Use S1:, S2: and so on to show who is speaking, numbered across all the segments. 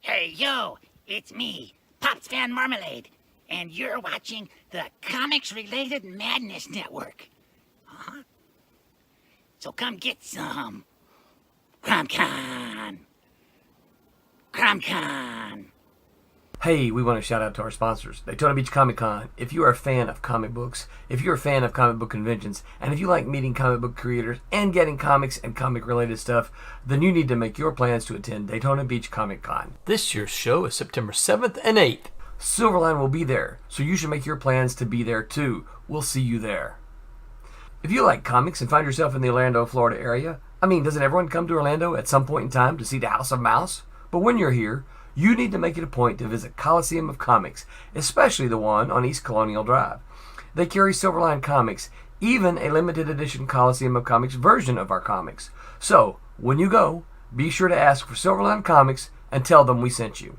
S1: Hey, yo, it's me, Pops Van Marmalade, and you're watching the Comics-Related Madness Network. Huh? So come get some. CromCon. CromCon.
S2: Hey, we want to shout out to our sponsors, Daytona Beach Comic Con. If you are a fan of comic books, if you're a fan of comic book conventions, and if you like meeting comic book creators and getting comics and comic-related stuff, then you need to make your plans to attend Daytona Beach Comic Con. This year's show is September 7th and 8th. Silverline will be there, so you should make your plans to be there too. We'll see you there. If you like comics and find yourself in the Orlando, Florida area, doesn't everyone come to Orlando at some point in time to see the House of Mouse? But when you're here, you need to make it a point to visit Coliseum of Comics, especially the one on East Colonial Drive. They carry Silverline Comics, even a limited edition Coliseum of Comics version of our comics. So, when you go, be sure to ask for Silverline Comics and tell them we sent you.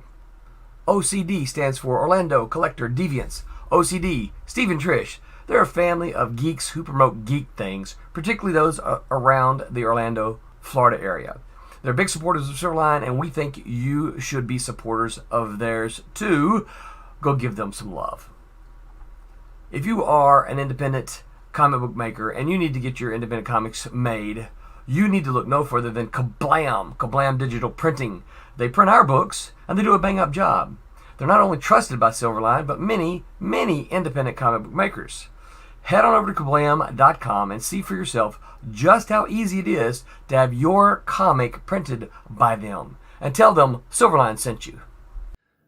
S2: OCD stands for Orlando Collector Deviants. OCD, Steve and Trish, they're a family of geeks who promote geek things, particularly those around the Orlando, Florida area. They're big supporters of Silverline, and we think you should be supporters of theirs too. Go give them some love. If you are an independent comic book maker and you need to get your independent comics made, you need to look no further than Kablam Digital Printing. They print our books, and they do a bang-up job. They're not only trusted by Silverline, but many, many independent comic book makers. Head on over to kablam.com and see for yourself just how easy it is to have your comic printed by them. And tell them Silverline sent you.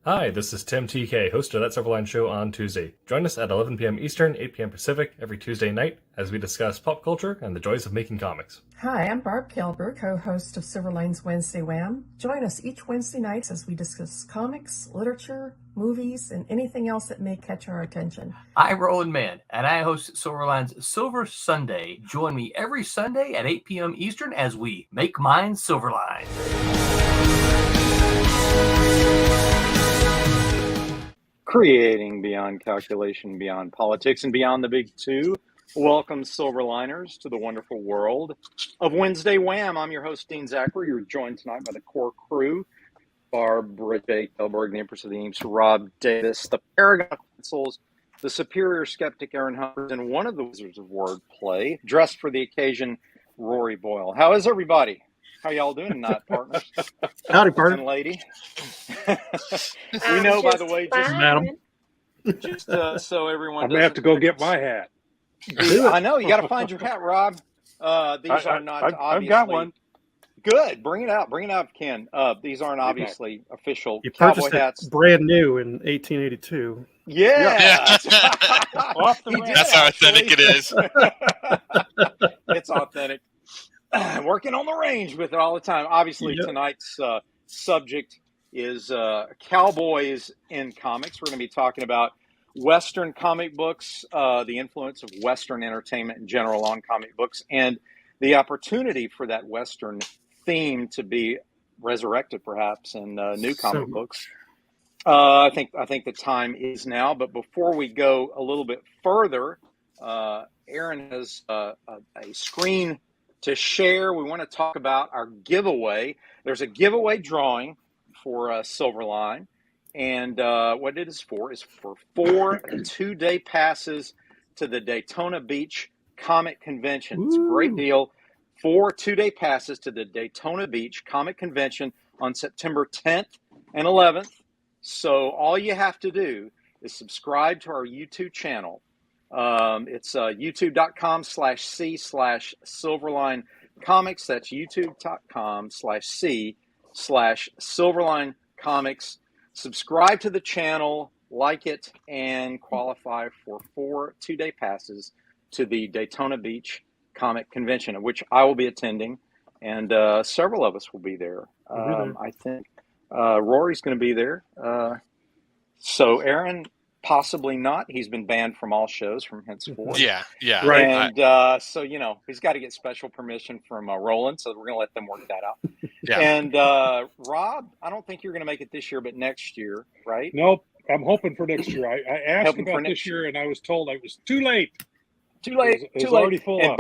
S3: Hi, this is Tim TK, host of That Silverline Show on Tuesday. Join us at 11 p.m. Eastern, 8 p.m. Pacific every Tuesday night as we discuss pop culture and the joys of making comics.
S4: Hi, I'm Barb Kilber, co-host of Silverline's Wednesday Wham. Join us each Wednesday night as we discuss comics, literature, movies, and anything else that may catch our attention.
S2: I'm Roland Mann, and I host Silverline's Silver Sunday. Join me every Sunday at 8 p.m. Eastern as we make mine Silverline.
S5: Creating beyond calculation, beyond politics, and beyond the big two. Welcome, Silverliners, to the wonderful world of Wednesday Wham. I'm your host, Dean Zachary. You're joined tonight by the core crew. Barbara J. Kelberg, the Empress of the Inks, Rob Davis, the Paragon of Pencils, the superior skeptic Aaron Humphrey, and one of the Wizards of Wordplay, dressed for the occasion, Rory Boyle. How is everybody? How y'all doing tonight, partners?
S6: Howdy, partner.
S5: And lady. We know, by the way, just so everyone
S6: I'm going to have to go get my hat.
S5: I know, you got to find your hat, Rob. These are not obviously...
S6: I've got one.
S5: Good. Bring it out, Ken. These aren't obviously official
S6: You
S5: cowboy
S6: purchased
S5: hats.
S6: it brand new in 1882.
S5: Yeah.
S6: Off the rack.
S7: That's how authentic it is.
S5: It's authentic. Working on the range with it all the time. Obviously, tonight's subject is Cowboys in comics. We're going to be talking about Western comic books, the influence of Western entertainment in general on comic books, and the opportunity for that Western theme to be resurrected, perhaps, in new comic books. I think the time is now. But before we go a little bit further, Aaron has a screen to share. We want to talk about our giveaway. There's a giveaway drawing for Silverline, and what it is for 4 two-day passes to the Daytona Beach Comic Convention. It's a great deal. 4 two-day passes to the Daytona Beach Comic Convention on September 10th and 11th. So all you have to do is subscribe to our YouTube channel. It's youtube.com/c/Silverline Comics. That's youtube.com/c/Silverline Comics. Subscribe to the channel, like it, and qualify for 4 two-day passes to the Daytona Beach Comic Convention, of which I will be attending, and several of us will be there. I think Rory's going to be there. So Aaron, possibly not. He's been banned from all shows from henceforth.
S7: Yeah.
S6: Right.
S5: And so, he's got to get special permission from Roland, so we're going to let them work that out.
S7: Yeah.
S5: And Rob, I don't think you're going to make it this year, but next year, right?
S6: Nope. I'm hoping for next year. I asked about this year, and I was told I was too late.
S5: Too late.
S6: It was already full
S5: and
S6: up.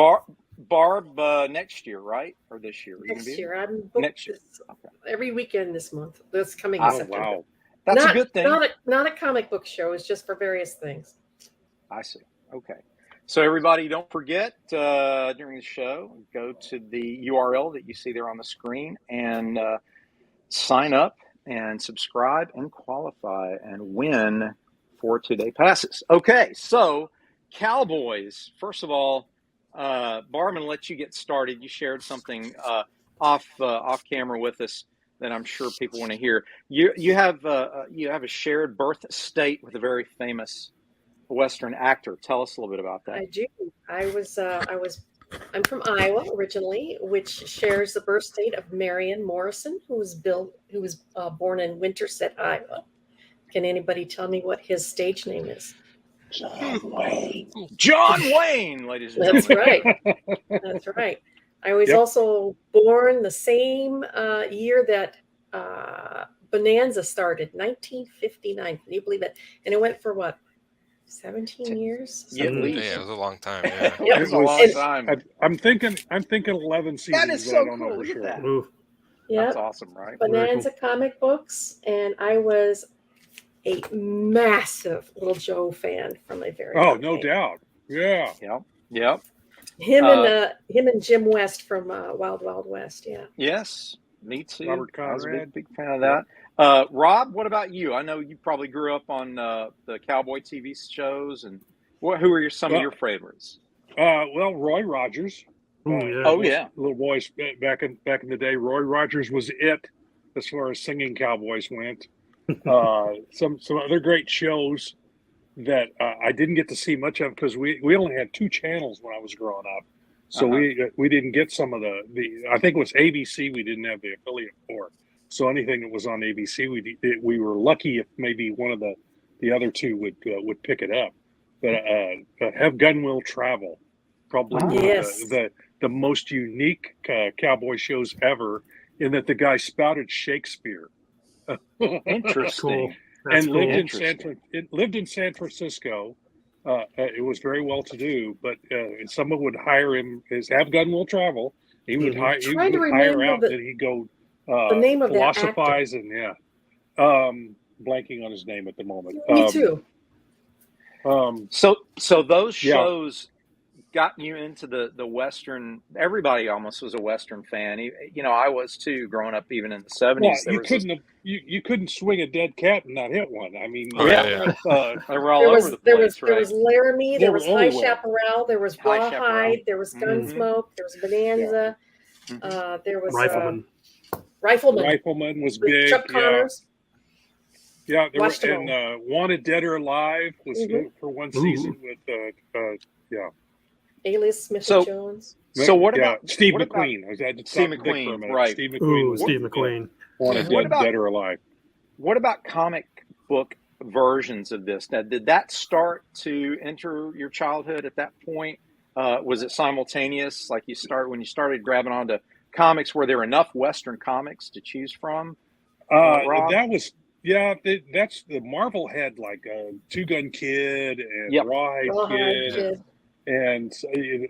S5: Barb next year, right? Or this year?
S4: Next year. I'm booked
S5: next year. Okay.
S4: every weekend this month. That's coming
S5: Oh,
S4: September.
S6: Wow.
S5: That's a good thing.
S4: Not a comic book show. It's just for various things.
S5: I see. Okay. So everybody, don't forget during the show, go to the URL that you see there on the screen and sign up and subscribe and qualify and win 4 2-day passes. Okay, so Cowboys. First of all, Barman, let you get started. You shared something off camera with us that I'm sure people want to hear. You have a shared birth state with a very famous Western actor. Tell us a little bit about that.
S4: I do. I'm from Iowa originally, which shares the birth state of Marion Morrison, who was born in Winterset, Iowa. Can anybody tell me what his stage name is?
S5: John Wayne, ladies and gentlemen.
S4: That's right. That's right. I was also born the same year that Bonanza started, 1959. Can you believe it? And it went for what? 17 years?
S5: Yeah,
S7: it was a long time. Yeah.
S5: It was a long time.
S6: I'm thinking 11 seasons.
S5: That is so
S6: I don't know
S5: cool.
S6: for
S5: Look at
S6: sure.
S5: that.
S6: Ooh.
S5: That's awesome, right?
S4: Bonanza Comic Books, and I was a massive Little Joe fan from my very
S6: Oh,
S4: young
S6: no
S4: age.
S6: doubt. Yeah.
S5: Yep.
S4: Him and Jim West from Wild Wild West. Yeah.
S5: Yes, me too.
S6: Robert
S5: I was a
S6: Conrad.
S5: big fan of that. Rob, what about you? I know you probably grew up on the Cowboy TV shows, and who are some of your favorites?
S6: Well, Roy Rogers. Little boys back in the day. Roy Rogers was it as far as singing Cowboys went. Some other great shows that I didn't get to see much of because we only had 2 channels when I was growing up, so we didn't get some of the I think it was ABC we didn't have the affiliate for. So anything that was on ABC, we were lucky if maybe one of the other 2 would pick it up. But Have Gun Will Travel, probably one of the most unique cowboy shows ever, in that the guy spouted Shakespeare.
S5: Interesting.
S6: And lived in San Francisco. It was very well to do, but someone would hire him. His Have Gun Will Travel. He would hire out that he'd go
S4: the name of
S6: philosophize and blanking on his name at the moment.
S4: Me too.
S5: So those shows got you into the Western. Everybody almost was a Western fan. I was too, growing up even in the 70s.
S6: Well, you couldn't swing a dead cat and not hit one. I mean,
S5: they were all over the place.
S4: There was Laramie, there was High Chaparral, there was Rawhide, there was Gunsmoke, there was Bonanza, there was
S6: Rifleman was big.
S4: Chuck Connors.
S6: Yeah, there was, and Wanted Dead or Alive was for one season with
S4: Alias Smith and Jones.
S5: So what about
S6: Steve McQueen?
S5: Steve McQueen, right?
S6: Steve McQueen.
S8: Steve McQueen.
S6: Wanted Dead or Alive.
S5: What about comic book versions of this? Now, did that start to enter your childhood at that point? Was it simultaneous? Like when you started grabbing onto comics, were there enough Western comics to choose from?
S6: That was. Yeah, that's the Marvel had like a Two Gun Kid and Rawhide Kid. And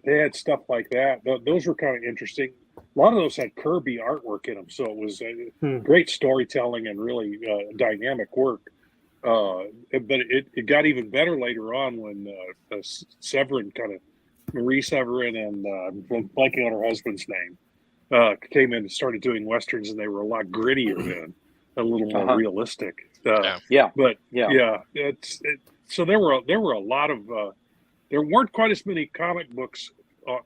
S6: they had stuff like that. Those were kind of interesting. A lot of those had Kirby artwork in them, so it was great storytelling and really dynamic work. But it got even better later on when Severin, Marie Severin, and blanking on her husband's name, came in and started doing westerns, and they were a lot grittier then, a little more realistic. So there were a lot of. There weren't quite as many comic books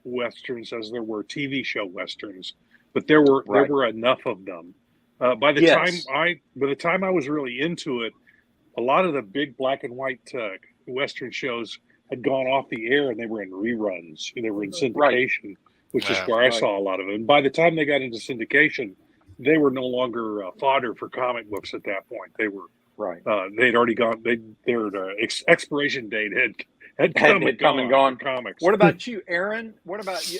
S6: westerns as there were TV show westerns, but there were enough of them. By the time I was really into it, a lot of the big black and white western shows had gone off the air and they were in reruns. They were in syndication, which is where I saw a lot of it. And by the time they got into syndication, they were no longer fodder for comic books at that point. They were they'd already gone. Their expiration date had come and gone. Comics.
S5: What about you, Aaron? What about you?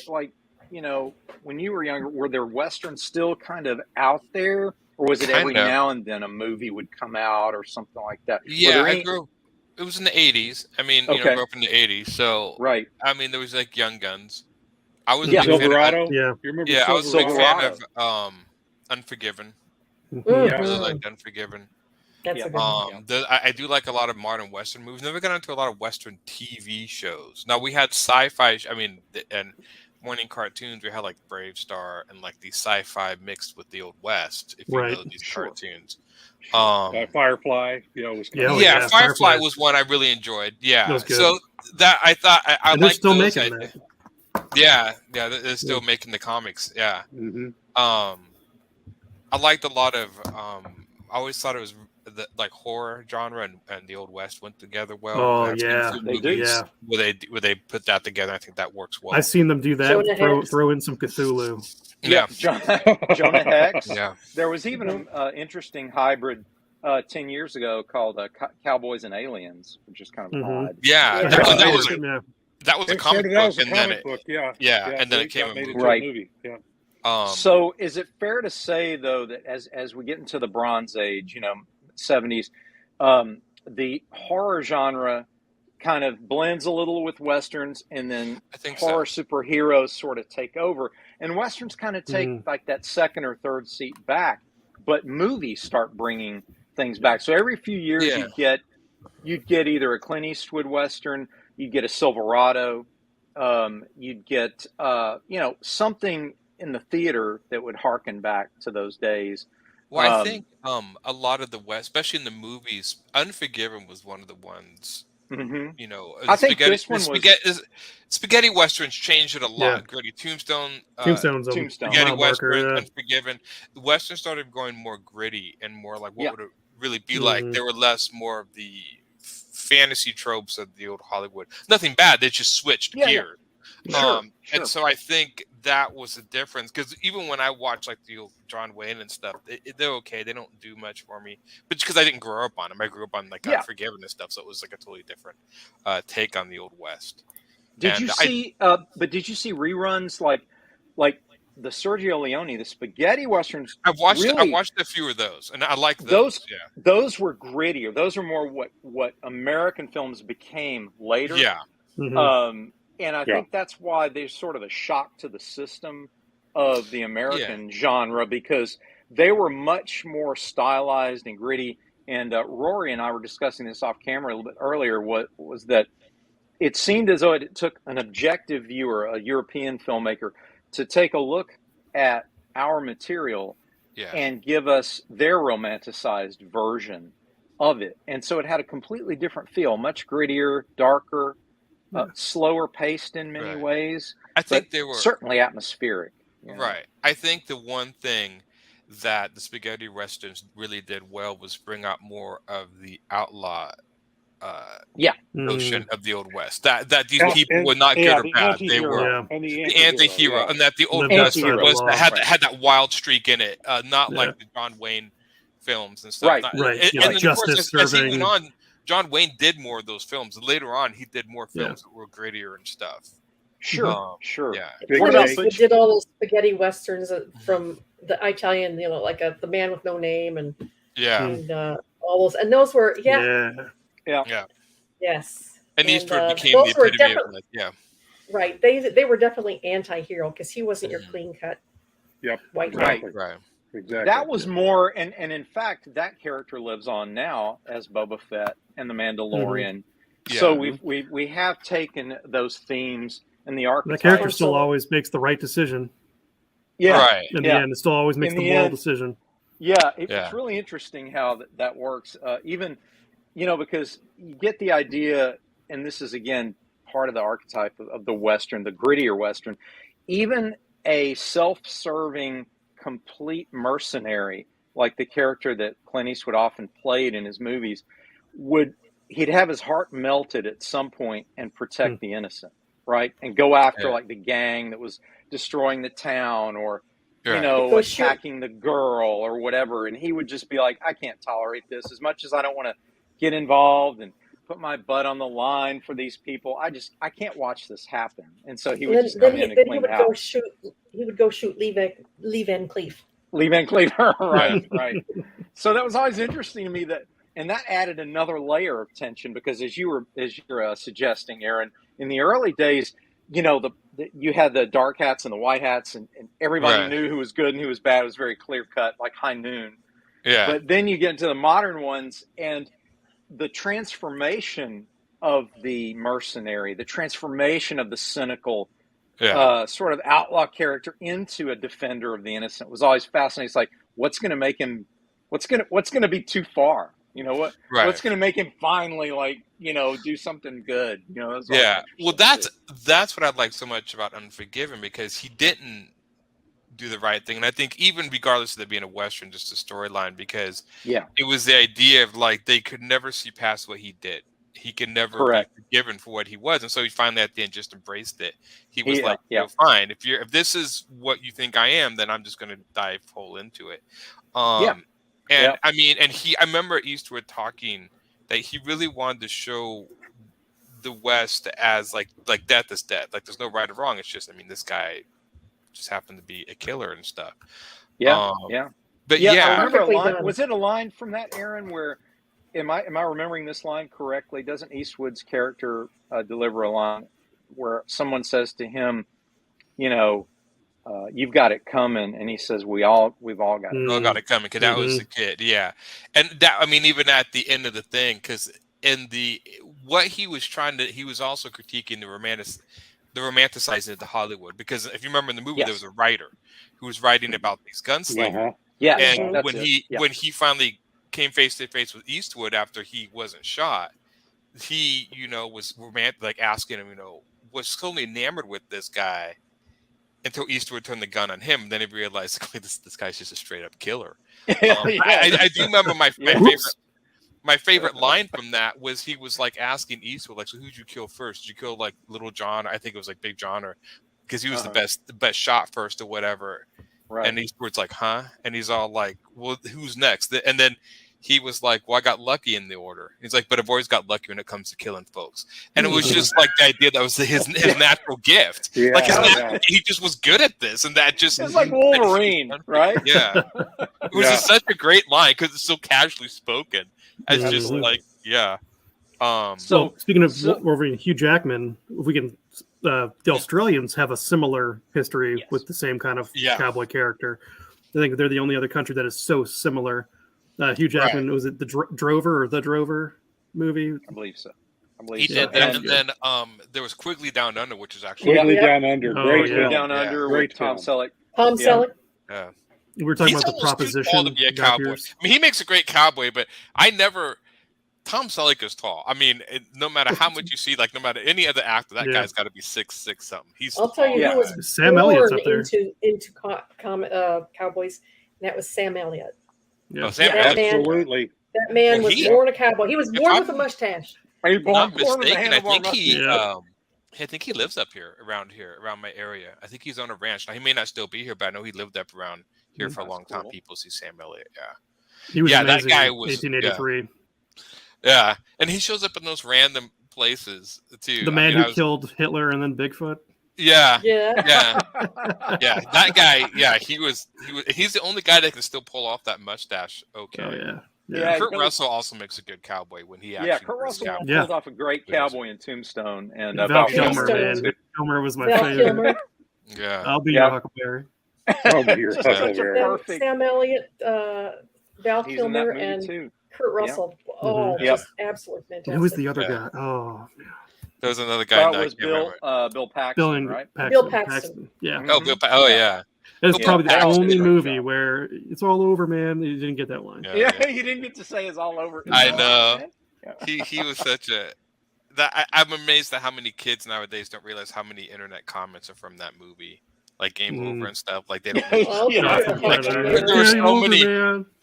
S5: When you were younger, were there westerns still kind of out there, or was it every now and then a movie would come out or something like that?
S7: Yeah, it was in the 80s. I mean, I grew up in the 80s, so I mean, there was like Young Guns, I was
S5: Yeah.
S7: a big fan
S6: Silverado.
S7: of,
S6: Yeah. You remember
S7: yeah, I was a big
S6: Silverado?
S7: fan of Unforgiven.
S4: Mhm.
S7: I really liked Unforgiven.
S4: That's
S5: Yeah.
S4: a good one.
S7: I do like a lot of modern Western movies. Never got into a lot of Western TV shows. Now we had sci-fi. And morning cartoons. We had like Brave Star and like the sci-fi mixed with the Old West. If you
S8: Right.
S7: know these
S5: Sure.
S7: cartoons.
S6: Firefly. Was kind
S8: Yeah,
S6: of
S8: oh,
S7: Yeah,
S8: yeah,
S7: Firefly
S8: Firefly.
S7: was one I really enjoyed.
S8: That
S7: Yeah,
S8: was good.
S7: so that I thought I
S8: And they're
S7: liked
S8: still
S7: those.
S8: making that.
S7: Yeah, they're still making the comics. Yeah.
S6: Mm-hmm.
S7: I liked a lot of. I always thought it was like horror genre and the Old West went together well.
S8: Oh,
S7: I've seen a
S8: yeah.
S7: few
S5: They do.
S7: movies
S8: Yeah.
S7: where they put that together. I think that works well.
S8: I've seen them do that.
S4: Jonah Hex.
S8: Throw in some Cthulhu.
S7: Yeah.
S5: Jonah Hex.
S7: Yeah.
S5: There was even an interesting hybrid 10 years ago called Cowboys and Aliens, which is kind of
S8: Mhm.
S5: odd.
S7: Yeah,
S4: Yeah.
S7: that was a
S6: It
S7: comic
S6: started out
S7: book,
S6: as a
S7: and then
S6: comic book. Yeah.
S7: yeah, and then
S6: they
S7: it came
S6: got
S7: a
S6: made
S7: movie.
S6: into
S5: Right.
S6: a movie. Yeah.
S5: So is it fair to say, though, that as we get into the Bronze Age, 70s, the horror genre kind of blends a little with Westerns, and then
S7: I think
S5: horror
S7: so.
S5: superheroes sort of take over, and Westerns kind of take like that second or third seat back, but movies start bringing things back. So every few years
S7: Yeah.
S5: you'd get either a Clint Eastwood Western, you'd get a Silverado, you'd get something in the theater that would harken back to those days.
S7: Well, I think a lot of the West, especially in the movies, Unforgiven was one of the ones.
S5: Mhm.
S7: I
S5: think this one was
S7: spaghetti westerns changed it a lot.
S8: Yeah.
S7: Gritty Tombstone,
S8: Tombstone's a
S5: Tombstone.
S7: spaghetti
S8: mile marker.
S7: western,
S8: Yeah.
S7: Unforgiven. The westerns started going more gritty and more like what
S5: Yeah.
S7: would it really be like.
S8: Mhm.
S7: They were less more of the fantasy tropes of the old Hollywood. Nothing bad. They just switched
S5: Yeah, yeah.
S7: gears.
S5: Sure.
S7: And so I think that was the difference, because even when I watch like the old John Wayne and stuff, they're okay. They don't do much for me, but because I didn't grow up on them, I grew up on like
S5: Yeah.
S7: Unforgiven and stuff, so it was like a totally different take on the old West.
S5: Did
S7: And
S5: you see? But did you see reruns like the Sergio Leone, the spaghetti westerns?
S7: I watched
S5: really,
S7: a few of those, and I like those. Yeah,
S5: Those were grittier. Those are more what American films became later.
S7: yeah,
S8: Mhm.
S5: And I think that's why they're sort of a shock to the system of the American genre, because they were much more stylized and gritty. And Rory and I were discussing this off camera a little bit earlier. What was that? It seemed as though it took an objective viewer, a European filmmaker, to take a look at our material
S7: yeah.
S5: and give us their romanticized version of it. And so it had a completely different feel, much grittier, darker, slower paced in many ways.
S7: I think
S5: but
S7: they were
S5: certainly atmospheric.
S7: Right. I think the one thing that the spaghetti westerns really did well was bring out more of the outlaw notion of the old West. That these people were not good or bad. They were the anti-hero, and that the old West had that wild streak in it, not like the John Wayne films and stuff.
S8: Right.
S7: And
S8: justice serving.
S7: as he went on, John Wayne did more of those films. Later on, he did more films that were grittier and stuff.
S5: Sure.
S7: Yeah.
S4: We did all those spaghetti westerns from the Italian, like The Man with No Name and all those, and those were
S5: Yeah.
S4: Yes.
S7: And Eastwood became the epitome of it.
S4: Right. They were definitely anti-hero because he wasn't your clean cut white guy.
S7: Right.
S6: Exactly.
S5: That was more, and in fact, that character lives on now as Boba Fett and the Mandalorian.
S7: Yeah.
S5: So we have taken those themes and the archetypes.
S8: The character still always makes the right decision.
S5: Yeah.
S7: Right.
S8: In the end, it still always makes the moral decision.
S5: Yeah. It's really interesting how that works. Even, because you get the idea, and this is, again, part of the archetype of the Western, the grittier Western, even a self-serving, complete mercenary, like the character that Clint Eastwood often played in his movies, he'd have his heart melted at some point and protect the innocent, right? And go after like the gang that was destroying the town or, attacking the girl or whatever. And he would just be like, I can't tolerate this. As much as I don't want to get involved and put my butt on the line for these people, I can't watch this happen. And so he would just come in and clean house.
S4: He would go shoot Lee Van Cleef.
S5: Lee Van Cleef, right. So that was always interesting to me and that added another layer of tension because as you're suggesting, Aaron, in the early days, you had the dark hats and the white hats, and everybody
S7: Right.
S5: knew who was good and who was bad. It was very clear cut, like High Noon.
S7: Yeah.
S5: But then you get into the modern ones, and the transformation of the mercenary, the transformation of the cynical sort of outlaw character into a defender of the innocent was always fascinating. It's like, what's going to make him? What's going to be too far? You know what?
S7: Right.
S5: What's going to make him finally, like, you know, do something good? You know.
S7: Yeah. Well, that's what I like so much about Unforgiven, because he didn't do the right thing, and I think even regardless of it being a Western, just a storyline, because it was the idea of like they could never see past what he did. He could never be forgiven for what he was, and so he finally at the end just embraced it. He was like, fine, if this is what you think I am, then I'm just going to dive whole into it. And I mean, and I remember Eastwood talking that he really wanted to show the West as like death is death. Like there's no right or wrong. It's just, I mean, this guy just happened to be a killer and stuff. But
S5: I remember a line. Was it a line from that, Aaron, where am I remembering this line correctly? Doesn't Eastwood's character deliver a line where someone says to him, you know, you've got it coming, and he says, we've all got it.
S7: We all got it coming, because that was the kid, and that, I mean, even at the end of the thing, because in what he was he was also critiquing the romanticizing of the Hollywood, because if you remember in the movie, there was a writer who was writing about these gunslingers, and when he finally came face to face with Eastwood after he wasn't shot, he, you know, was romantic, like asking him, you know, was totally enamored with this guy until Eastwood turned the gun on him. And then he realized, like, this guy's just a straight up killer. I do remember my favorite line from that was he was like asking Eastwood, like, so who'd you kill first? Did you kill like Little John? I think it was like Big John, or because he was the best shot first or whatever. Right. And Eastwood's like, huh? And he's all like, well, who's next? And then he was like, well, I got lucky in the order. He's like, but I've always got lucky when it comes to killing folks. And it was just like the idea that was his natural gift. He just was good at this. And that just...
S5: It's like Wolverine, right?
S7: Yeah. It was just such a great line because it's so casually spoken. It's just like,
S8: so speaking of Wolverine, Hugh Jackman, if we can... the Australians have a similar history with the same kind of cowboy character. I think they're the only other country that is so similar. Hugh Jackman, was it the Drover movie?
S5: I believe so.
S7: He did that, and then there was Quigley Down Under, which is actually
S6: Quigley Down Under, great film.
S5: Down Under with Tom Selleck.
S7: Yeah,
S8: we were talking about the proposition
S7: to be a cowboy. I mean, he makes a great cowboy, but Tom Selleck is tall. I mean, no matter how much you see, like no matter any other actor, that guy's got to be 6'6" something.
S4: I'll tell you who was
S8: Sam Elliott's up there.
S4: into Cowboys, and that was Sam Elliott.
S7: Yeah.
S6: Absolutely.
S4: That man was born a cowboy. He was born with a mustache.
S5: Are you born
S7: mistaken? I think he lives up here, around my area. I think he's on a ranch. Now, he may not still be here, but I know he lived up around here for a long time. People see Sam Elliott.
S8: He was
S7: that guy was
S8: 1883.
S7: Yeah, and he shows up in those random places too.
S8: The man who killed Hitler and then Bigfoot.
S7: Yeah. That guy. Yeah, he's the only guy that can still pull off that mustache. Okay.
S8: Oh yeah.
S7: Kurt Russell also makes a good cowboy when he actually.
S5: Kurt Russell pulled off a great cowboy in Tombstone, and
S8: Val Kilmer, man. Kilmer was my favorite.
S7: Yeah,
S8: I'll be your Huckleberry.
S6: I'll be your Huckleberry.
S5: Perfect.
S4: Sam Elliott, Val Kilmer, and Kurt Russell. Just absolutely fantastic.
S8: Who was the other guy? Oh,
S7: there was another guy.
S5: That was Bill Paxton, right?
S4: Bill Paxton.
S8: Yeah.
S7: Oh, Oh, yeah.
S8: It's probably the only movie where it's all over, man. You didn't get that line.
S5: Yeah, you didn't get to say it's all over.
S7: I know. He was such a. I'm amazed at how many kids nowadays don't realize how many internet comments are from that movie. Like Game Over and stuff, like they don't.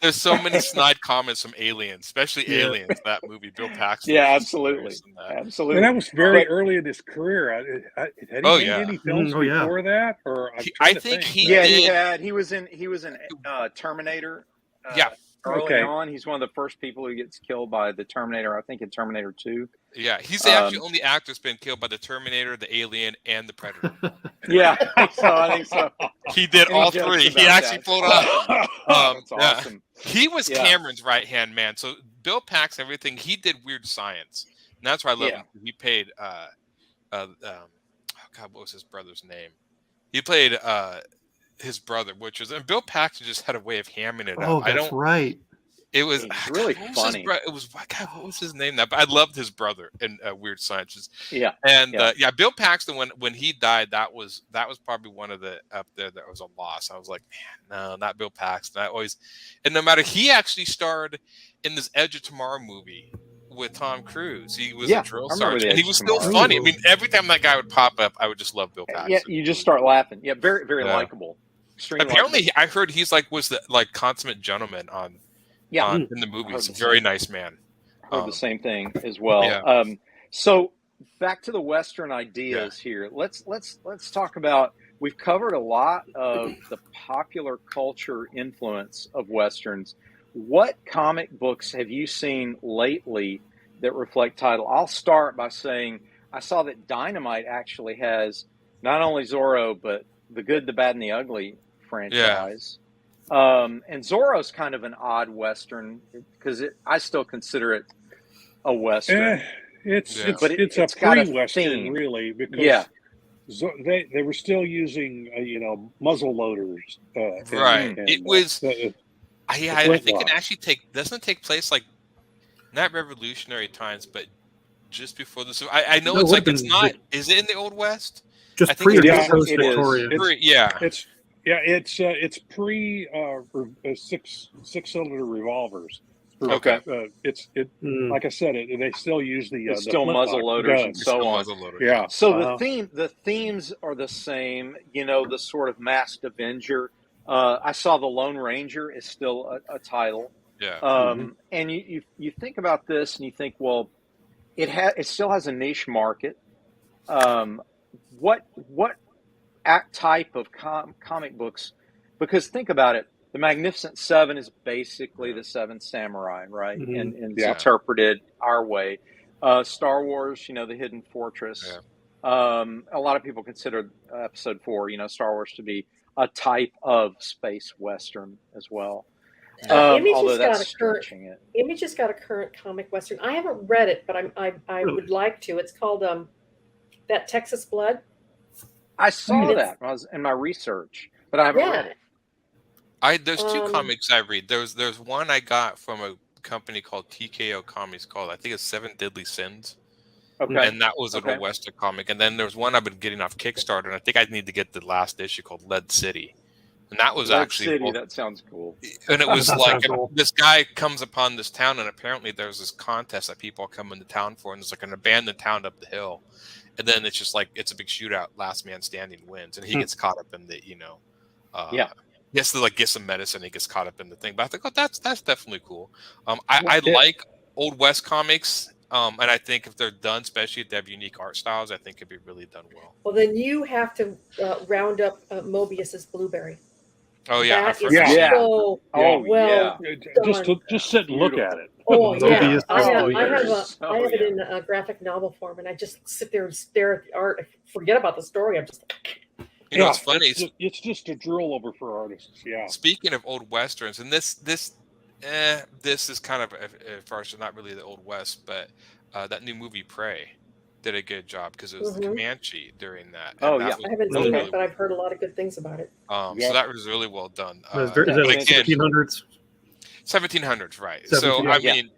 S7: There's so many snide comments from Aliens, especially Aliens. That movie, Bill Paxton.
S5: Yeah, absolutely. Absolutely.
S6: And that was very early in his career. Had he made any films before that? Or
S7: I think he
S5: did. He was in Terminator. Early on, he's one of the first people who gets killed by the Terminator. I think in Terminator 2.
S7: Yeah, he's actually the only actor that's been killed by the Terminator, the Alien, and the Predator.
S5: I think so.
S7: He did all three. He actually pulled up.
S5: That's awesome.
S7: He was Cameron's right-hand man. So Bill Paxton, everything, he did weird science. And that's why I love him. He paid, God, what was his brother's name? He played his brother, which was, and Bill Paxton just had a way of hamming it
S8: Oh,
S7: up.
S8: that's right.
S7: It was
S5: really
S7: funny. It was God, what was his name? But I loved his brother in Weird Sciences.
S5: Yeah,
S7: and Bill Paxton, when he died, that was probably one of the up there that was a loss. I was like, man, no, not Bill Paxton. And no matter, he actually starred in this Edge of Tomorrow movie with Tom Cruise. He was a drill sergeant, and he was still funny. I mean, every time that guy would pop up, I would just love Bill Paxton.
S5: Yeah, you just start laughing. Yeah, very, very likable.
S7: Apparently, I heard he's was the consummate gentleman on in the movies. Very nice man.
S5: I heard the same thing as well. Yeah. So back to the Western ideas here. Let's talk about. We've covered a lot of the popular culture influence of Westerns. What comic books have you seen lately that reflect title? I'll start by saying I saw that Dynamite actually has not only Zorro, but the Good, the Bad, and the Ugly franchise. And Zorro's kind of an odd Western because I still consider it a Western.
S6: It's a pre-Western, really, because they were still using muzzle loaders.
S7: Right. It was. I think it actually doesn't take place like not revolutionary times, but just before this. I know it's like it's not. Is it in the Old West?
S8: Just pre Victoria.
S6: It's pre 6-cylinder revolvers.
S5: Okay.
S6: Like I said, they still use the
S5: still muzzle loaders and so on.
S6: Yeah.
S5: So the themes are the same. The sort of masked Avenger. I saw the Lone Ranger is still a title.
S7: Yeah.
S5: And you think about this and you think, well, it still has a niche market. What type of comic books? Because think about it, the Magnificent Seven is basically the Seven Samurai, right? And it's interpreted our way. Star Wars, the Hidden Fortress. Yeah. A lot of people consider Episode 4, Star Wars to be a type of space Western as well.
S4: Although that's stretching it. Image has got a current comic Western. I haven't read it, but I would like to. It's called That Texas Blood.
S5: I saw that when I was in my research, but I haven't read it.
S7: There's two comics I read. There's one I got from a company called TKO Comics called, I think it's Seven Deadly Sins.
S5: Okay.
S7: And that was an Old Western comic. And then there's one I've been getting off Kickstarter, and I think I need to get the last issue called Lead City. And that was
S5: Lead
S7: actually
S5: City, that sounds cool.
S7: And it was like this guy comes upon this town, and apparently there's this contest that people come into town for, and there's like an abandoned town up the hill. And then it's just like it's a big shootout. Last man standing wins, and he gets caught up in the he has to get some medicine. He gets caught up in the thing. But I think that's definitely cool. I like Old West comics, and I think if they're done, especially if they have unique art styles, I think it'd be really done well.
S4: Well, then you have to round up Mobius's Blueberry.
S7: Oh yeah,
S6: just sit and look at it.
S4: Oh yeah, I have it in a graphic novel form, and I just sit there and stare at the art. I forget about the story. I'm just.
S7: It's funny.
S6: It's just a drill over for artists. Yeah.
S7: Speaking of Old Westerns, and this is kind of, at first, not really the Old West, but that new movie Prey did a good job because it was the Comanche during that.
S5: I
S4: haven't seen it, but I've heard a lot of good things about it.
S7: So that was really well done.
S8: Is that like 1600s?
S7: 1700s, right? So I mean,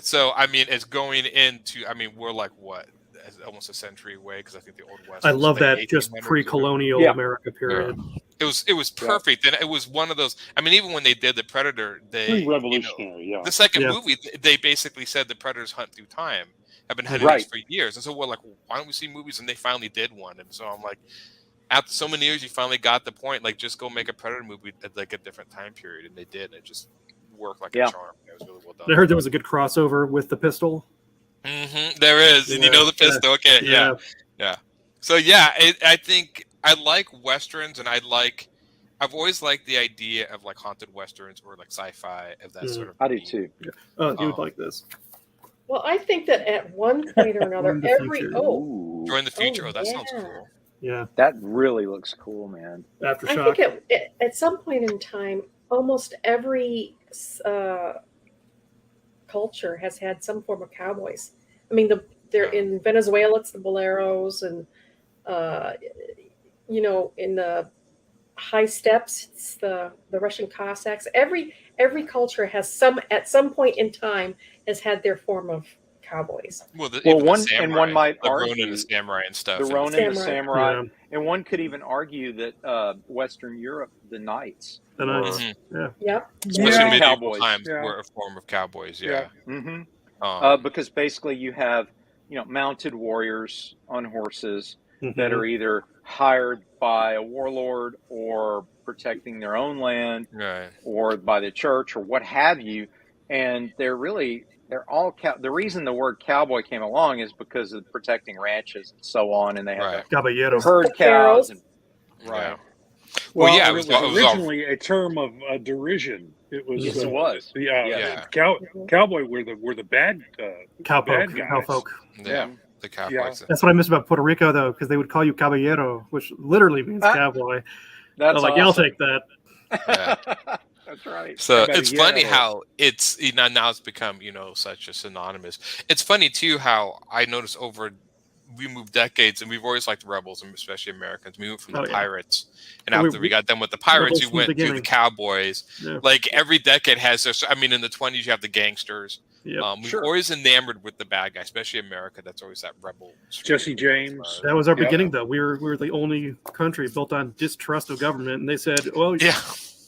S7: So I mean, it's going into. I mean, we're like what? Almost a century away because I think the Old West.
S8: I love that just pre-colonial America period.
S7: Yeah. It was perfect, and it was one of those. I mean, even when they did the Predator,
S6: revolutionary.
S7: The second movie, they basically said the Predators hunt through time. Have been hunting this for years, and so we're like, why don't we see movies? And they finally did one, and so I'm like, after so many years, you finally got the point. Like, just go make a Predator movie at like a different time period, and they did. And it just worked like a charm. It was really well done.
S8: I heard there was a good crossover with the pistol.
S7: There is, and the pistol. Okay, yeah. So I think I like westerns, and I've always liked the idea of like haunted westerns or like sci-fi of that sort of.
S5: I do too.
S8: Oh, you would like this.
S4: Well, I think that at one point or another,
S7: during the future. Oh, that sounds cool.
S8: Yeah,
S5: that really looks cool, man.
S8: Aftershock.
S4: I think at some point in time, almost every culture has had some form of cowboys. I mean, they're in Venezuela, it's the boleros, and you know, in the high steppes, it's the Russian Cossacks. Every culture has at some point in time has had their form of cowboys.
S5: One might argue
S7: Ronin, the samurai and stuff.
S5: The Ronin, the samurai,
S8: Yeah.
S5: and one could even argue that Western Europe, the knights,
S8: The knights.
S4: Yep.
S7: Especially medieval
S5: cowboys.
S7: times were a form of cowboys. Yeah.
S5: Because basically you have, you know, mounted warriors on horses that are either hired by a warlord or protecting their own land, or by the church or what have you, and they're all the reason the word cowboy came along is because of protecting ranches and so on, and they have herd cows. And,
S6: Well, it was originally a term of derision. It was.
S5: Yes, it was.
S6: Cowboy were the bad
S8: cowpoke.
S6: guys.
S8: Cowpoke.
S7: Yeah. The cowboys.
S8: That's what I miss about Puerto Rico, though, because they would call you caballero, which literally means cowboy.
S5: That's
S8: like, yeah, I'll take that.
S7: Yeah.
S5: That's right.
S7: So it's funny how it's now it's become, you know, such a synonymous. It's funny too how I noticed we moved decades and we've always liked rebels, and especially Americans. We moved from the pirates, and after we got done with the pirates, we went to the cowboys. Yeah. Like every decade has this. I mean, in the 20s you have the gangsters.
S8: Yep.
S7: We've always enamored with the bad guy, especially America. That's always that rebel.
S6: Jesse James.
S8: That was our beginning, though. We were the only country built on distrust of government, and they said, "Well,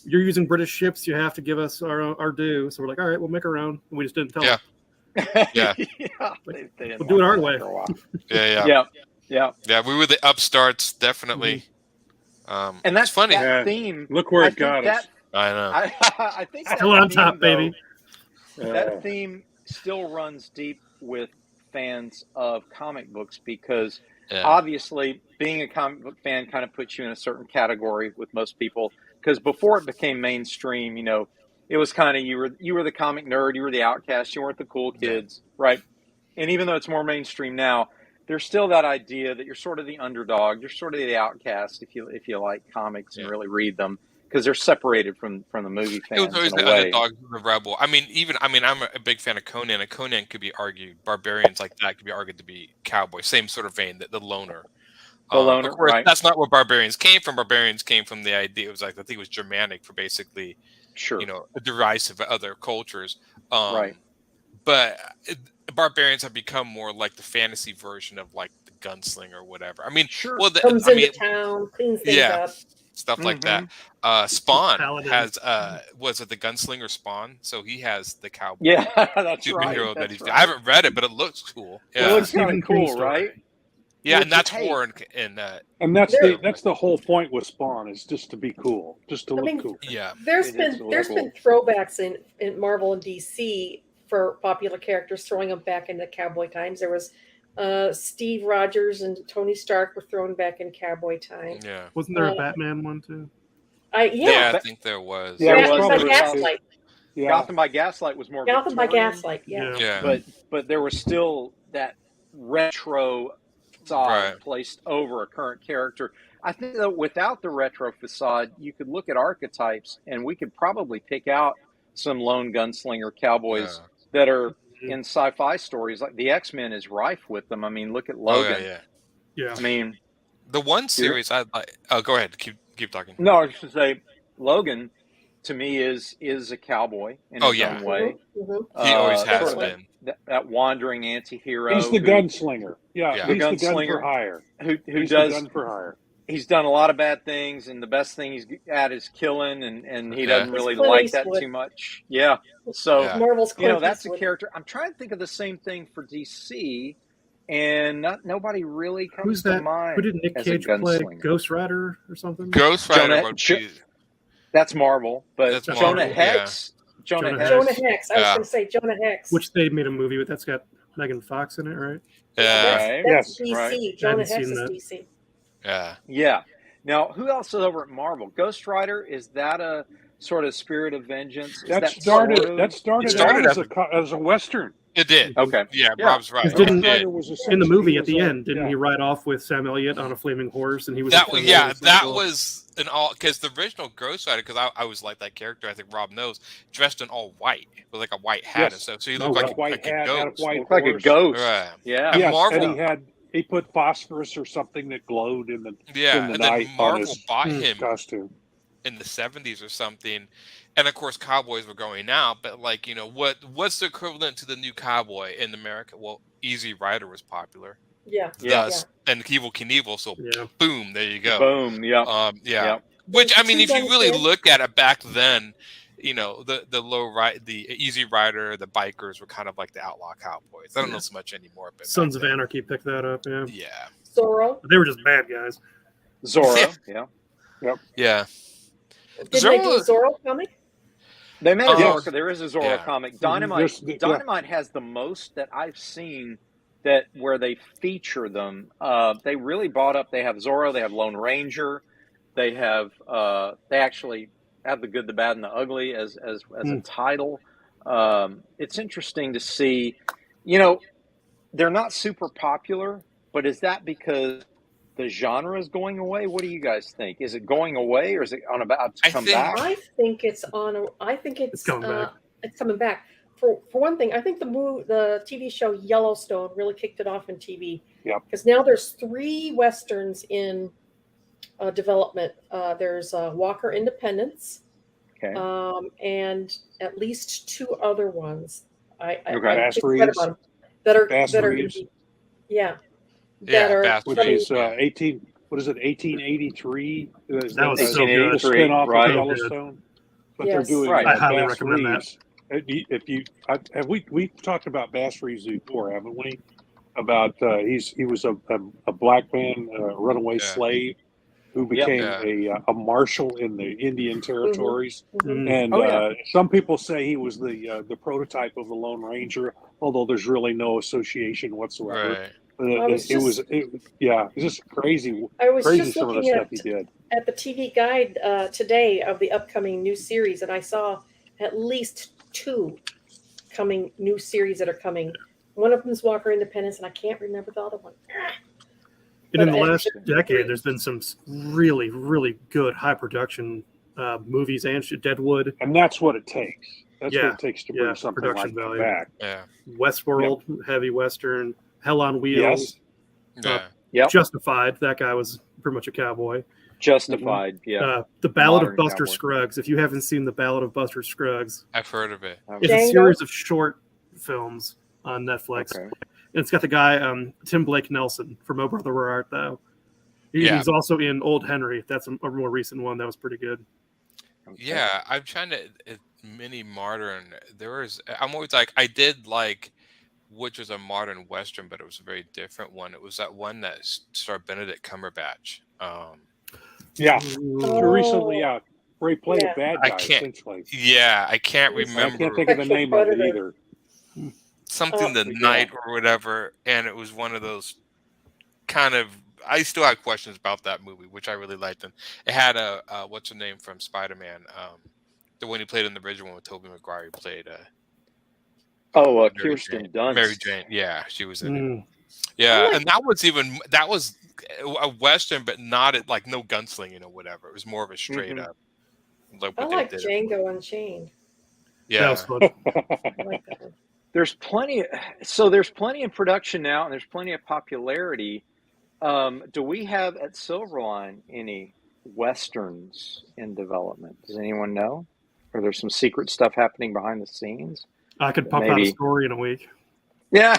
S8: you're using British ships. You have to give us our due." So we're like, "All right, we'll make our own." And we just didn't tell them.
S7: Yeah.
S8: We'll do it our way.
S7: Yeah. We were the upstarts, definitely.
S5: And that's
S7: funny.
S5: That theme.
S6: Look where it got us.
S7: I know.
S5: I think
S8: still on top, baby.
S5: That theme still runs deep with fans of comic books because obviously being a comic book fan kind of puts you in a certain category with most people. Because before it became mainstream, you know, it was kind of you were the comic nerd, you were the outcast, you weren't the cool kids, right? And even though it's more mainstream now, there's still that idea that you're sort of the underdog, you're sort of the outcast if you like comics and really read them, because they're separated from the movie fans.
S7: It was always the underdog, the rebel. I'm a big fan of Conan, and Conan could be argued, barbarians like that could be argued to be cowboys, same sort of vein, the loner.
S5: Of course,
S7: that's not where barbarians came from. Barbarians came from the idea. It was like, I think it was Germanic for basically, you know, derisive of other cultures. But barbarians have become more like the fantasy version of like the gunslinger or whatever. I mean,
S4: comes into town, cleans things up.
S7: Stuff like that. Spawn has was it the gunslinger Spawn? So he has the cowboy.
S5: Yeah, that's
S7: superhero
S5: right.
S7: that he's. I haven't read it, but it looks cool.
S5: Yeah. It looks kind of cool, right?
S7: Yeah, and that's horror
S6: and that's the whole point with Spawn, is just to be cool, just to look cool.
S7: Yeah.
S4: There's been throwbacks in Marvel and DC for popular characters, throwing them back into cowboy times. There was Steve Rogers and Tony Stark were thrown back in cowboy time.
S7: Yeah.
S8: Wasn't there a Batman one too?
S7: I think there was.
S5: Yeah,
S4: Gotham by Gaslight.
S5: Gotham by Gaslight was more
S4: Gotham by
S5: Victorian.
S4: Gaslight,
S7: Yeah.
S5: But there was still that retro facade placed over a current character. I think that without the retro facade, you could look at archetypes and we could probably pick out some lone gunslinger cowboys that are in sci-fi stories. Like the X-Men is rife with them. I mean, look at Logan.
S8: Yeah.
S5: I mean,
S7: the one series I like. Oh, go ahead. Keep talking.
S5: No, I was just say Logan to me is a cowboy in his own way.
S7: He always has been.
S5: That wandering anti-hero.
S6: He's the gunslinger. Yeah, he's
S5: the
S6: gun for hire.
S5: Who
S6: he's
S5: does
S6: the gun for hire.
S5: He's done a lot of bad things, and the best thing he's at is killing, and he doesn't really like that too much. Yeah. So
S4: Marvel's
S5: that's a character. I'm trying to think of the same thing for DC, and nobody really comes to mind.
S8: Who did Nick Cage play? Ghost Rider or something?
S7: Ghost Rider.
S5: That's Marvel, but Jonah Hex.
S4: Jonah Hex. I was going to say Jonah Hex.
S8: Which they made a movie with. That's got Megan Fox in it, right?
S7: Yeah.
S4: That's DC. Right. Jonah Hex is DC.
S5: Yeah. Now, who else is over at Marvel? Ghost Rider, is that a sort of spirit of vengeance?
S6: That started out as a Western.
S7: It did.
S5: Okay.
S7: Yeah, Rob's right.
S8: In the movie at the end, didn't he ride off with Sam Elliott on a flaming horse? And he was
S7: that was an all, because the original Ghost Rider, because I always liked that character. I think Rob knows, dressed in all white with like a white hat and stuff. So he looked like a ghost.
S5: Like a ghost.
S7: Right.
S5: Yeah.
S6: Yes, and he put phosphorus or something that glowed in the
S7: and
S6: night
S7: then Marvel
S6: on his
S7: bought him
S6: costume
S7: in the 70s or something, and of course Cowboys were going out, but like, you know, what's the equivalent to the new Cowboy in America? Well, Easy Rider was popular. And Evel Knievel, so boom, there you go.
S5: Boom, yeah.
S7: Which, I mean, if you really look at it back then, you know, the Easy Rider, the bikers were kind of like the outlaw cowboys. I don't know so much anymore, but
S8: Sons of Anarchy picked that up.
S7: Yeah.
S4: Zorro.
S8: They were just bad guys.
S5: Zorro. Yeah.
S4: Did they do a Zorro comic?
S5: They made a Zorro. There is a Zorro comic. Dynamite has the most that I've seen that where they feature them. They really brought up. They have Zorro. They have Lone Ranger. They have. They actually have the good, the bad, and the ugly as a title. It's interesting to see. You know, they're not super popular, but is that because the genre is going away? What do you guys think? Is it going away, or is it about to come back?
S4: I think it's on. I think it's coming back. It's coming back. For one thing, I think the TV show Yellowstone really kicked it off in TV.
S6: Yeah.
S4: Because now there's 3 westerns in development. There's Walker Independence.
S5: Okay.
S4: And at least 2 other ones. I
S6: Bass
S4: read about them that are
S6: Bass
S4: that are
S6: Reeves.
S4: which
S6: is 1883.
S8: That was so good.
S6: The spin-off
S5: right.
S6: of Yellowstone. But
S4: Yes.
S6: they're doing
S8: I highly
S6: Bass
S8: recommend
S6: Reeves. If you have we've talked about Bass Reeves before, haven't we? About he was a black man, a runaway slave, who became a marshal in the Indian territories. And some people say he was the prototype of the Lone Ranger, although there's really no association whatsoever.
S7: Right.
S6: It was just crazy.
S4: I was
S6: crazy
S4: just
S6: some of the
S4: looking
S6: stuff he did.
S4: at the TV guide today of the upcoming new series, and I saw at least 2 new series that are coming. One of them is Walker Independence, and I can't remember the other one.
S8: And in the last decade, there's been some really, really good high production movies and Deadwood.
S6: And that's what it takes. That's what it takes to bring something like that back.
S7: Yeah.
S8: Westworld, heavy Western, Hell on Wheels. Justified. That guy was pretty much a cowboy.
S5: Justified,
S8: The Ballad of Buster Scruggs. If you haven't seen The Ballad of Buster Scruggs,
S7: I've heard of it.
S8: It's a series of short films on Netflix.
S5: Okay.
S8: And it's got the guy, Tim Blake Nelson from Oh Brother Where Art Thou. He's also in Old Henry. That's a more recent one that was pretty good.
S5: Okay.
S7: Yeah, I'm trying to mini modern. I'm always like, I did like, which was a modern Western, but it was a very different one. It was that one that starred Benedict Cumberbatch.
S6: Recently, where he played a bad guy, essentially.
S7: Yeah, I can't remember.
S6: I can't think of the name of it either.
S7: Something the night or whatever, and it was one of those kind of. I still have questions about that movie, which I really liked. And it had what's her name from Spider-Man, the one he played in the original one with Tobey Maguire. He played.
S5: Kirsten Dunst.
S7: Mary Jane. Yeah, she was in it. Yeah, and that was a Western, but not like no gunslinging or whatever. It was more of a straight up. Like
S4: I like Django Unchained.
S7: Yeah,
S4: I like that.
S5: There's plenty in production now, and there's plenty of popularity. Do we have at Silverline any Westerns in development? Does anyone know? Or there's some secret stuff happening behind the scenes?
S8: I could pump out a story in a week.
S5: Yeah,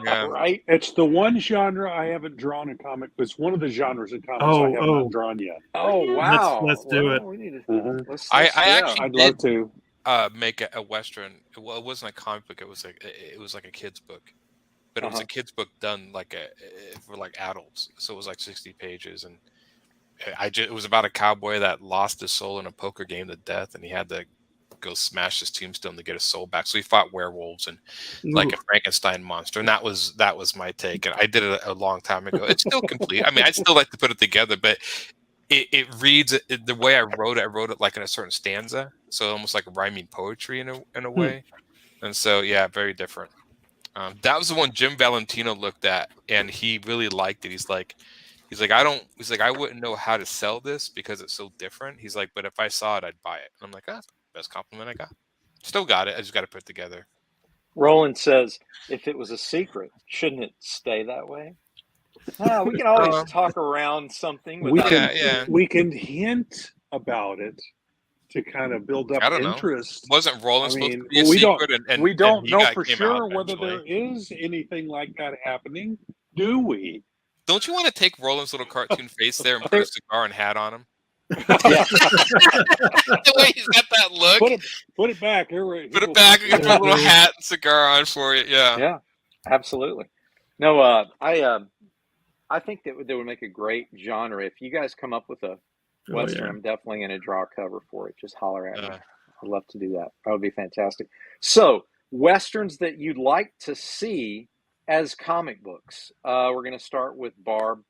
S5: right.
S6: It's the one genre I haven't drawn in comic. It's one of the genres in comics I have not drawn yet.
S5: Oh wow!
S8: Let's do it.
S5: We need
S6: to,
S7: I actually
S6: I'd love to
S7: make a Western. Well, it wasn't a comic book. It was like a kid's book, but it was a kid's book done for adults. So it was like 60 pages, and it was about a cowboy that lost his soul in a poker game to death, and he had to go smash his tombstone to get his soul back. So he fought werewolves and like a Frankenstein monster, and that was my take. And I did it a long time ago. It's still complete. I mean, I'd still like to put it together, but it reads the way I wrote it like in a certain stanza, so almost like rhyming poetry in a way. And so very different. That was the one Jim Valentino looked at, and he really liked it. He's like I wouldn't know how to sell this because it's so different. He's like, but if I saw it, I'd buy it. And I'm like, best compliment I got. Still got it. I just got to put it together.
S5: Roland says, if it was a secret, shouldn't it stay that way? We can always talk around something.
S6: We can hint about it to kind of build up interest.
S7: Wasn't Roland supposed to be a
S6: we
S7: secret?
S6: We don't know for sure whether there is anything like that happening, do we?
S7: Don't you want to take Roland's little cartoon face there and put a cigar and hat on him? The way he's got that look.
S6: Put it back.
S7: Put it back and get a little hat and cigar on for you. Yeah.
S5: Yeah, absolutely. No, I think that would make a great genre. If you guys come up with a Western, I'm definitely going to draw a cover for it. Just holler at me. I'd love to do that. That would be fantastic. So, Westerns that you'd like to see as comic books. We're going to start with Barb.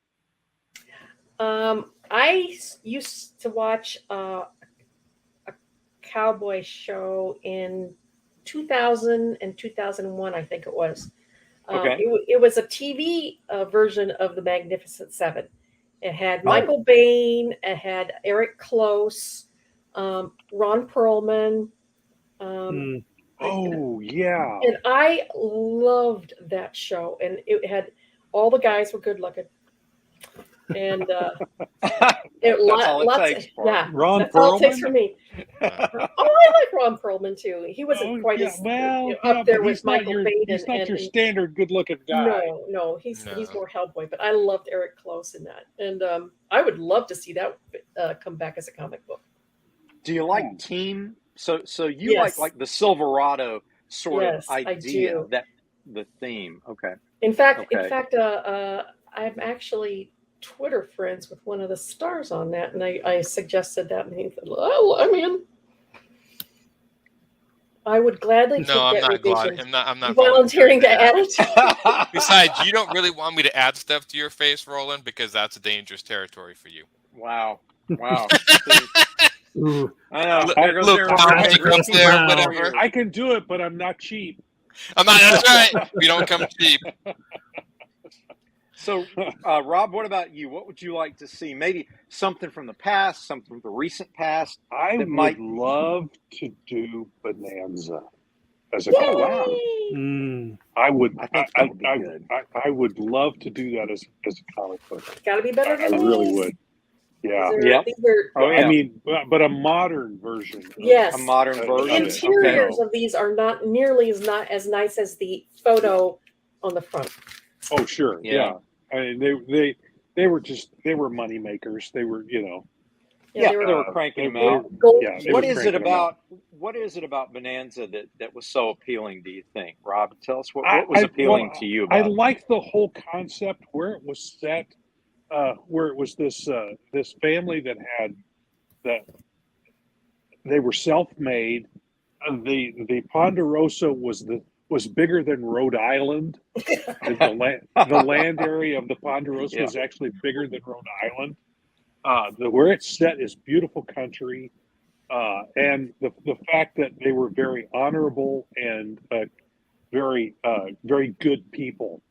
S4: I used to watch a cowboy show in 2000 and 2001, I think it was. It was a TV version of The Magnificent Seven. It had Michael Bain, it had Eric Close, Ron Perlman. And I loved that show. And it had all the guys were good looking. And
S6: Ron
S4: that's all it takes for me. I like Ron Perlman too. He wasn't quite as up there with Michael Bain.
S6: He's not your standard good-looking guy.
S4: No, he's more Hellboy. But I loved Eric Close in that, and I would love to see that come back as a comic book.
S5: Do you like team? So you like the Silverado sort of idea, that the theme. Okay.
S4: In fact, I'm actually Twitter friends with one of the stars on that, and I suggested that, and he said, "Well, I'm in." I would gladly take that revision.
S7: I'm not
S4: volunteering to add it.
S7: Besides, you don't really want me to add stuff to your face, Roland, because that's a dangerous territory for you.
S5: Wow.
S6: I can do it, but I'm not cheap.
S7: That's right. We don't come cheap.
S5: So, Rob, what about you? What would you like to see? Maybe something from the past, something from the recent past.
S6: I would love to do Bonanza as a comic. I would. I would love to do that as a comic book.
S4: It's got to be better than
S6: I really would. Yeah. I mean, but a modern version.
S4: Yes.
S5: A modern version.
S4: The interiors of these are not nearly as nice as the photo on the front.
S6: Oh, sure. Yeah. I mean, they were money makers. They were,
S5: they were cranking them out. What is it about Bonanza that was so appealing, do you think? Rob, tell us what was appealing to you about it.
S6: I liked the whole concept where it was set, where it was this family that they were self-made. The Ponderosa was bigger than Rhode Island. The land area of the Ponderosa was actually bigger than Rhode Island. Where it's set is beautiful country, and the fact that they were very honorable and very good people.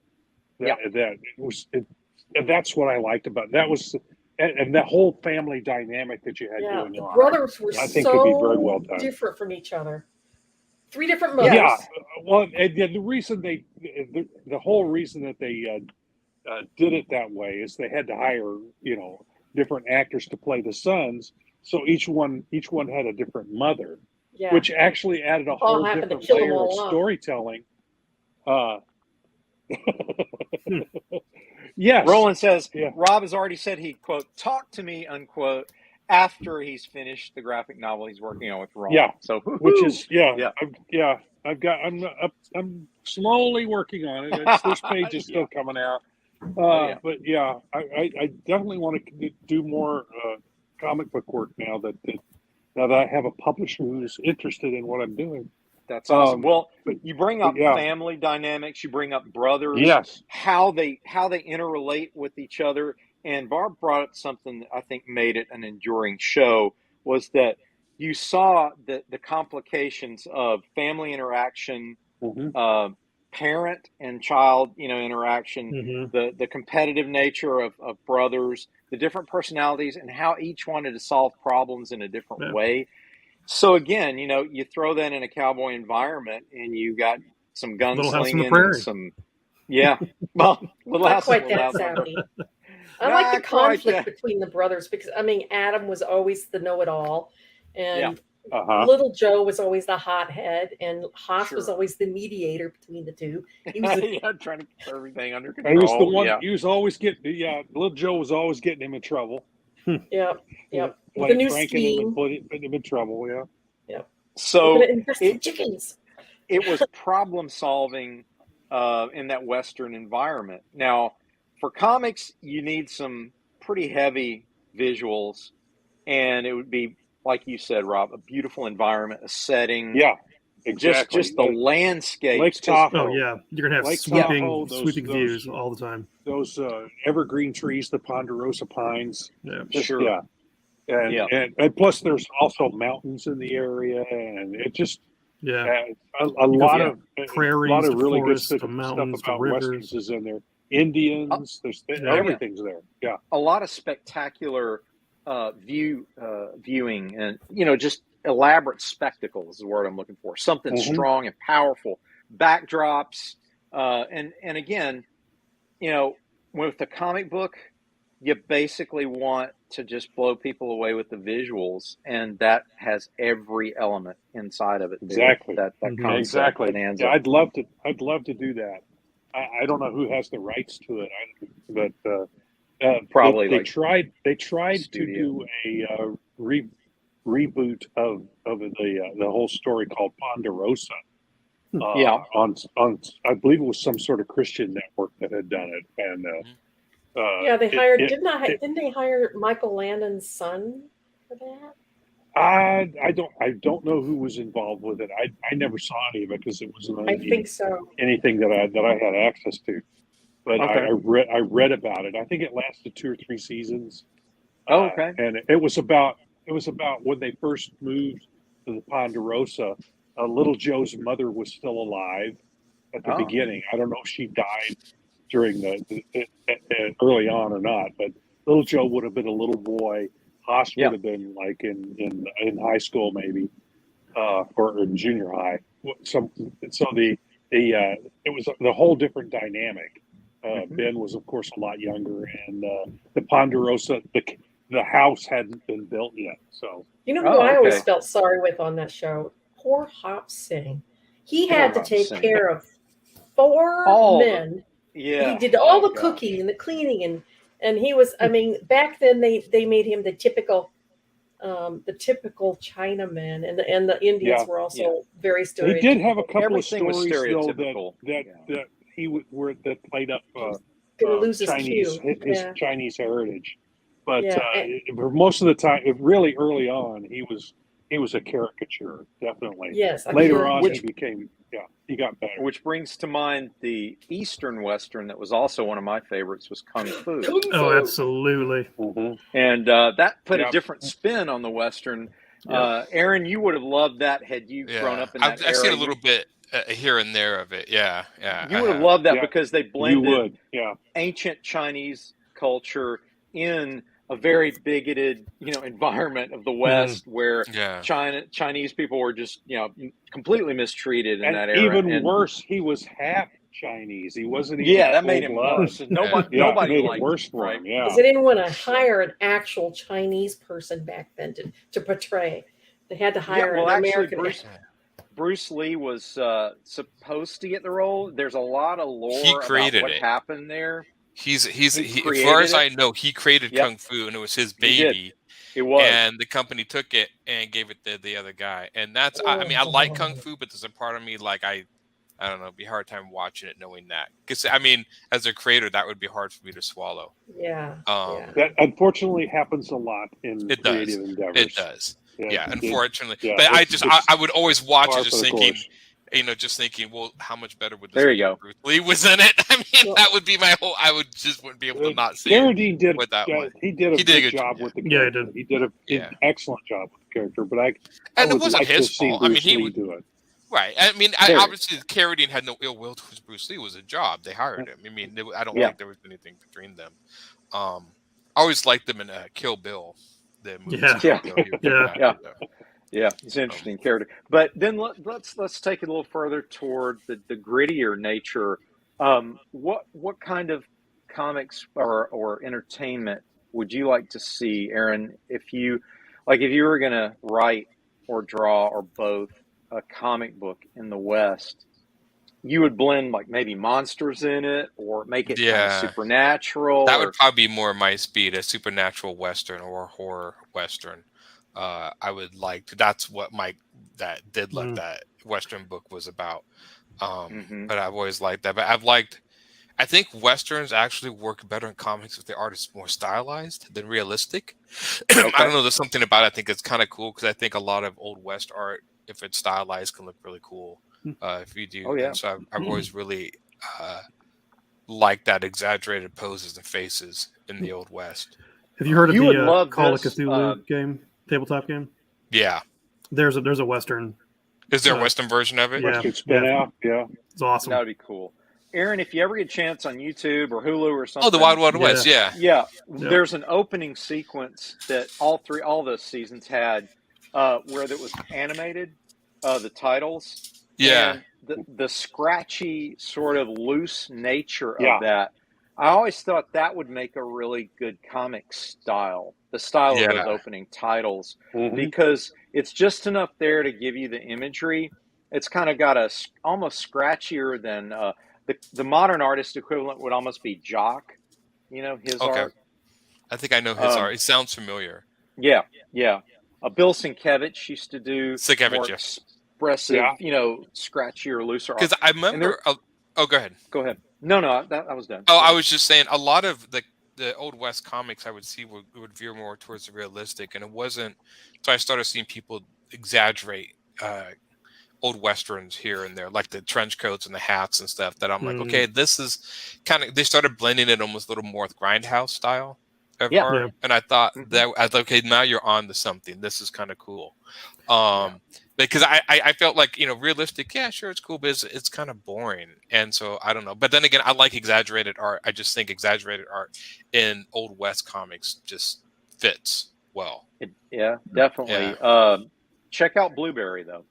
S6: That's what I liked about it. That was. And that whole family dynamic that you had going on.
S4: The brothers were
S6: I think could be very well done.
S4: Different from each other. 3 different mothers.
S6: Yeah, well, and the reason the whole reason that they did it that way is they had to hire different actors to play the sons, so each one had a different mother, which actually added a whole different layer of storytelling. Yes,
S5: Roland says Rob has already said he quote talked to me unquote after he's finished the graphic novel he's working on with Ron.
S6: Yeah.
S5: So
S6: which is I'm slowly working on it. This page is still coming out. But I definitely want to do more comic book work now that I have a publisher who's interested in what I'm doing.
S5: That's awesome. Well, you bring up family dynamics, you bring up brothers, how they interrelate with each other. And Barb brought up something that I think made it an enduring show, was that you saw the complications of family interaction, parent and child, interaction, the competitive nature of brothers, the different personalities, and how each wanted to solve problems in a different way. So again, you throw that in a cowboy environment, and you got some gunslinging and some Yeah. Well,
S4: not quite that savvy. I like the conflict between the brothers because I mean Adam was always the know-it-all, and Little Joe was always the hothead, and Haas was always the mediator between the two. He was
S5: trying to keep everything under control.
S6: He was the one. He was always getting. Little Joe was always getting him in trouble.
S4: Yep.
S6: The new scheme putting him in trouble.
S4: Yep.
S5: So
S4: chickens.
S5: It was problem solving in that Western environment. Now, for comics, you need some pretty heavy visuals, and it would be, like you said, Rob, a beautiful environment, a setting.
S6: Yeah, exactly.
S5: Just the landscape.
S6: Lake Tahoe.
S8: Oh, yeah. You're going to have sweeping views all the time.
S6: Those evergreen trees, the Ponderosa pines.
S8: Yeah,
S6: sure. Yeah. And plus, there's also mountains in the area, and it just a lot of
S8: prairies,
S6: a lot of really
S8: forests,
S6: good stuff
S8: mountains,
S6: about
S8: rivers.
S6: Westerns is in there. Indians, there's everything's there. Yeah,
S5: a lot of spectacular viewing, and just elaborate spectacles is the word I'm looking for. Something strong and powerful, backdrops, and again, with the comic book, you basically want to just blow people away with the visuals, and that has every element inside of it.
S6: Exactly.
S5: That concept.
S6: Exactly.
S5: Bonanza.
S6: Yeah, I'd love to do that. I don't know who has the rights to it, but
S5: probably
S6: they tried to do a reboot of the whole story called Ponderosa. On I believe it was some sort of Christian network that had done it, and
S4: they hired. Didn't they hire Michael Landon's son for that?
S6: I don't know who was involved with it. I never saw any of it because it wasn't anything that I had access to. But I read about it. I think it lasted 2 or 3 seasons. And it was about when they first moved to the Ponderosa. Little Joe's mother was still alive at the beginning. I don't know if she died during the early on or not, but Little Joe would have been a little boy. Haas would have been like in high school maybe, or in junior high. So it was the whole different dynamic. Ben was of course a lot younger, and the Ponderosa, the house hadn't been built yet. So
S4: who I always felt sorry with on that show? Poor Hopsing. He had to take care of 4 men.
S5: Yeah,
S4: he did all the cooking and the cleaning, and he was. I mean, back then they made him the typical Chinaman, and the Indians were also very stereotypical.
S6: He did have a couple of stories though that that played up his Chinese heritage, but for most of the time, really early on, he was a caricature, definitely.
S4: Yes.
S6: Later on, he got better.
S5: Which brings to mind the Eastern Western that was also one of my favorites was Kung Fu.
S8: Oh, absolutely.
S5: And that put a different spin on the Western. Aaron, you would have loved that had you grown up in that era.
S7: I've seen a little bit here and there of it. Yeah.
S5: You would have loved that because they blended ancient Chinese culture in a very bigoted, environment of the West where Chinese people were just, completely mistreated in that era.
S6: Even worse, he was half Chinese. He wasn't even
S5: that made him worse. Nobody liked
S6: worse for him. Yeah,
S4: because they didn't want to hire an actual Chinese person back then to portray. They had to hire an American.
S5: Bruce Lee was supposed to get the role. There's a lot of lore about what happened there.
S7: He as far as I know, he created Kung Fu, and it was his baby.
S5: It was, and
S7: the company took it and gave it to the other guy. And that's, I like Kung Fu, but there's a part of me like I don't know, it'd be a hard time watching it knowing that, because as a creator, that would be hard for me to swallow.
S6: That unfortunately happens a lot in creative endeavors.
S7: It does. Yeah, unfortunately. But I would always watch it just thinking, well, how much better would this be if Bruce Lee was in it? That would be my whole. I wouldn't be able to not see
S6: Carradine
S7: did with that one.
S6: He did a good job with the character. He did an excellent job with the character. But
S7: it wasn't his fault.
S6: He would do it.
S7: Right. Obviously, Carradine had no ill will towards Bruce Lee. It was a job. They hired him. I don't think there was anything between them. I always liked them in Kill Bill. The movie.
S5: Yeah, he's an interesting character. But then let's take it a little further toward the grittier nature What kind of comics or entertainment would you like to see, Aaron, if you were going to write or draw or both a comic book in the West? You would blend like maybe monsters in it, or make it kind of supernatural.
S7: That would probably be more my speed, a supernatural Western or a horror Western. I would like to. That's what that Western book was about. But I've always liked that. But I think Westerns actually work better in comics if the art is more stylized than realistic. I don't know. There's something about it I think it's kind of cool, because I think a lot of Old West art, if it's stylized, can look really cool. If you do. And so I've always really liked that exaggerated poses and faces in the Old West.
S8: Have you heard of the Call of Cthulhu game, tabletop game?
S7: Yeah.
S8: There's a Western.
S7: Is there a Western version of it?
S8: Yeah. It's awesome.
S5: That would be cool. Aaron, if you ever get a chance on YouTube or Hulu or something.
S7: Oh, the Wild Wild West,
S5: yeah. There's an opening sequence that all the seasons had where it was animated, the titles.
S7: Yeah.
S5: And the scratchy, sort of loose nature of that. I always thought that would make a really good comic style, the style of those opening titles, because it's just enough there to give you the imagery. It's kind of got almost scratchier than the modern artist equivalent would almost be Jock, his art.
S7: I think I know his art. It sounds familiar.
S5: Yeah. Bill Sienkiewicz used to do more expressive, scratchier, looser art.
S7: Because I remember. Go ahead.
S5: Go ahead. No, I was done.
S7: Oh, I was just saying a lot of the Old West comics I would see would veer more towards the realistic, and it wasn't. So I started seeing people exaggerate Old Westerns here and there, like the trench coats and the hats and stuff, that I'm like, okay, this is kind of, they started blending it almost a little more with Grindhouse style of art. And I thought that, I was like, okay, now you're on to something. This is kind of cool. Because I felt like, realistic, yeah, sure, it's cool, but it's kind of boring. And so I don't know. But then again, I like exaggerated art. I just think exaggerated art in Old West comics just fits well.
S5: Definitely. Check out Blueberry, though.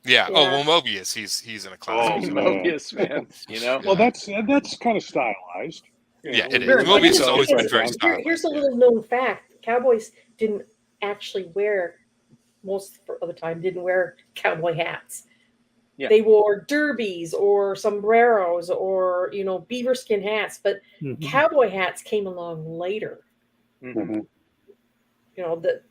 S7: Yeah. Oh, well, Mobius, he's in a class.
S5: Mobius, man.
S6: Well, that's kind of stylized.
S7: Yeah, it is. Mobius has always been very stylized.
S4: Here's a little known fact: Cowboys didn't actually wear, most of the time, didn't wear cowboy hats. Yeah. They wore derbies or sombreros or beaver skin hats, but cowboy hats came along later. The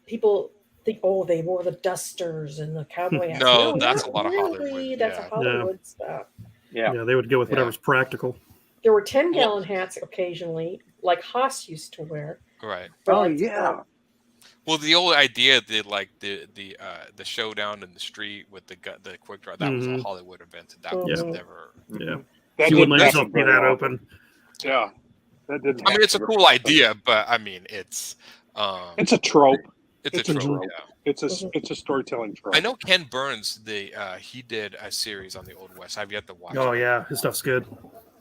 S4: people think, they wore the dusters and the cowboy hats.
S7: No, that's a lot of Hollywood.
S4: That's a Hollywood stuff.
S8: Yeah, they would go with whatever's practical.
S4: There were 10-gallon hats occasionally, like Haas used to wear.
S7: Right.
S4: Well,
S7: the old idea that the showdown in the street with the quick draw, that was a Hollywood event. That was never.
S8: Yeah. You wouldn't let yourself be that open.
S6: Yeah. That didn't.
S7: I mean, it's a cool idea, but I mean, it's
S6: a trope.
S7: It's a trope.
S6: Yeah. It's a storytelling trope.
S7: I know Ken Burns. He did a series on the Old West. I've yet to watch.
S8: Oh
S7: it.
S8: Yeah, his stuff's good.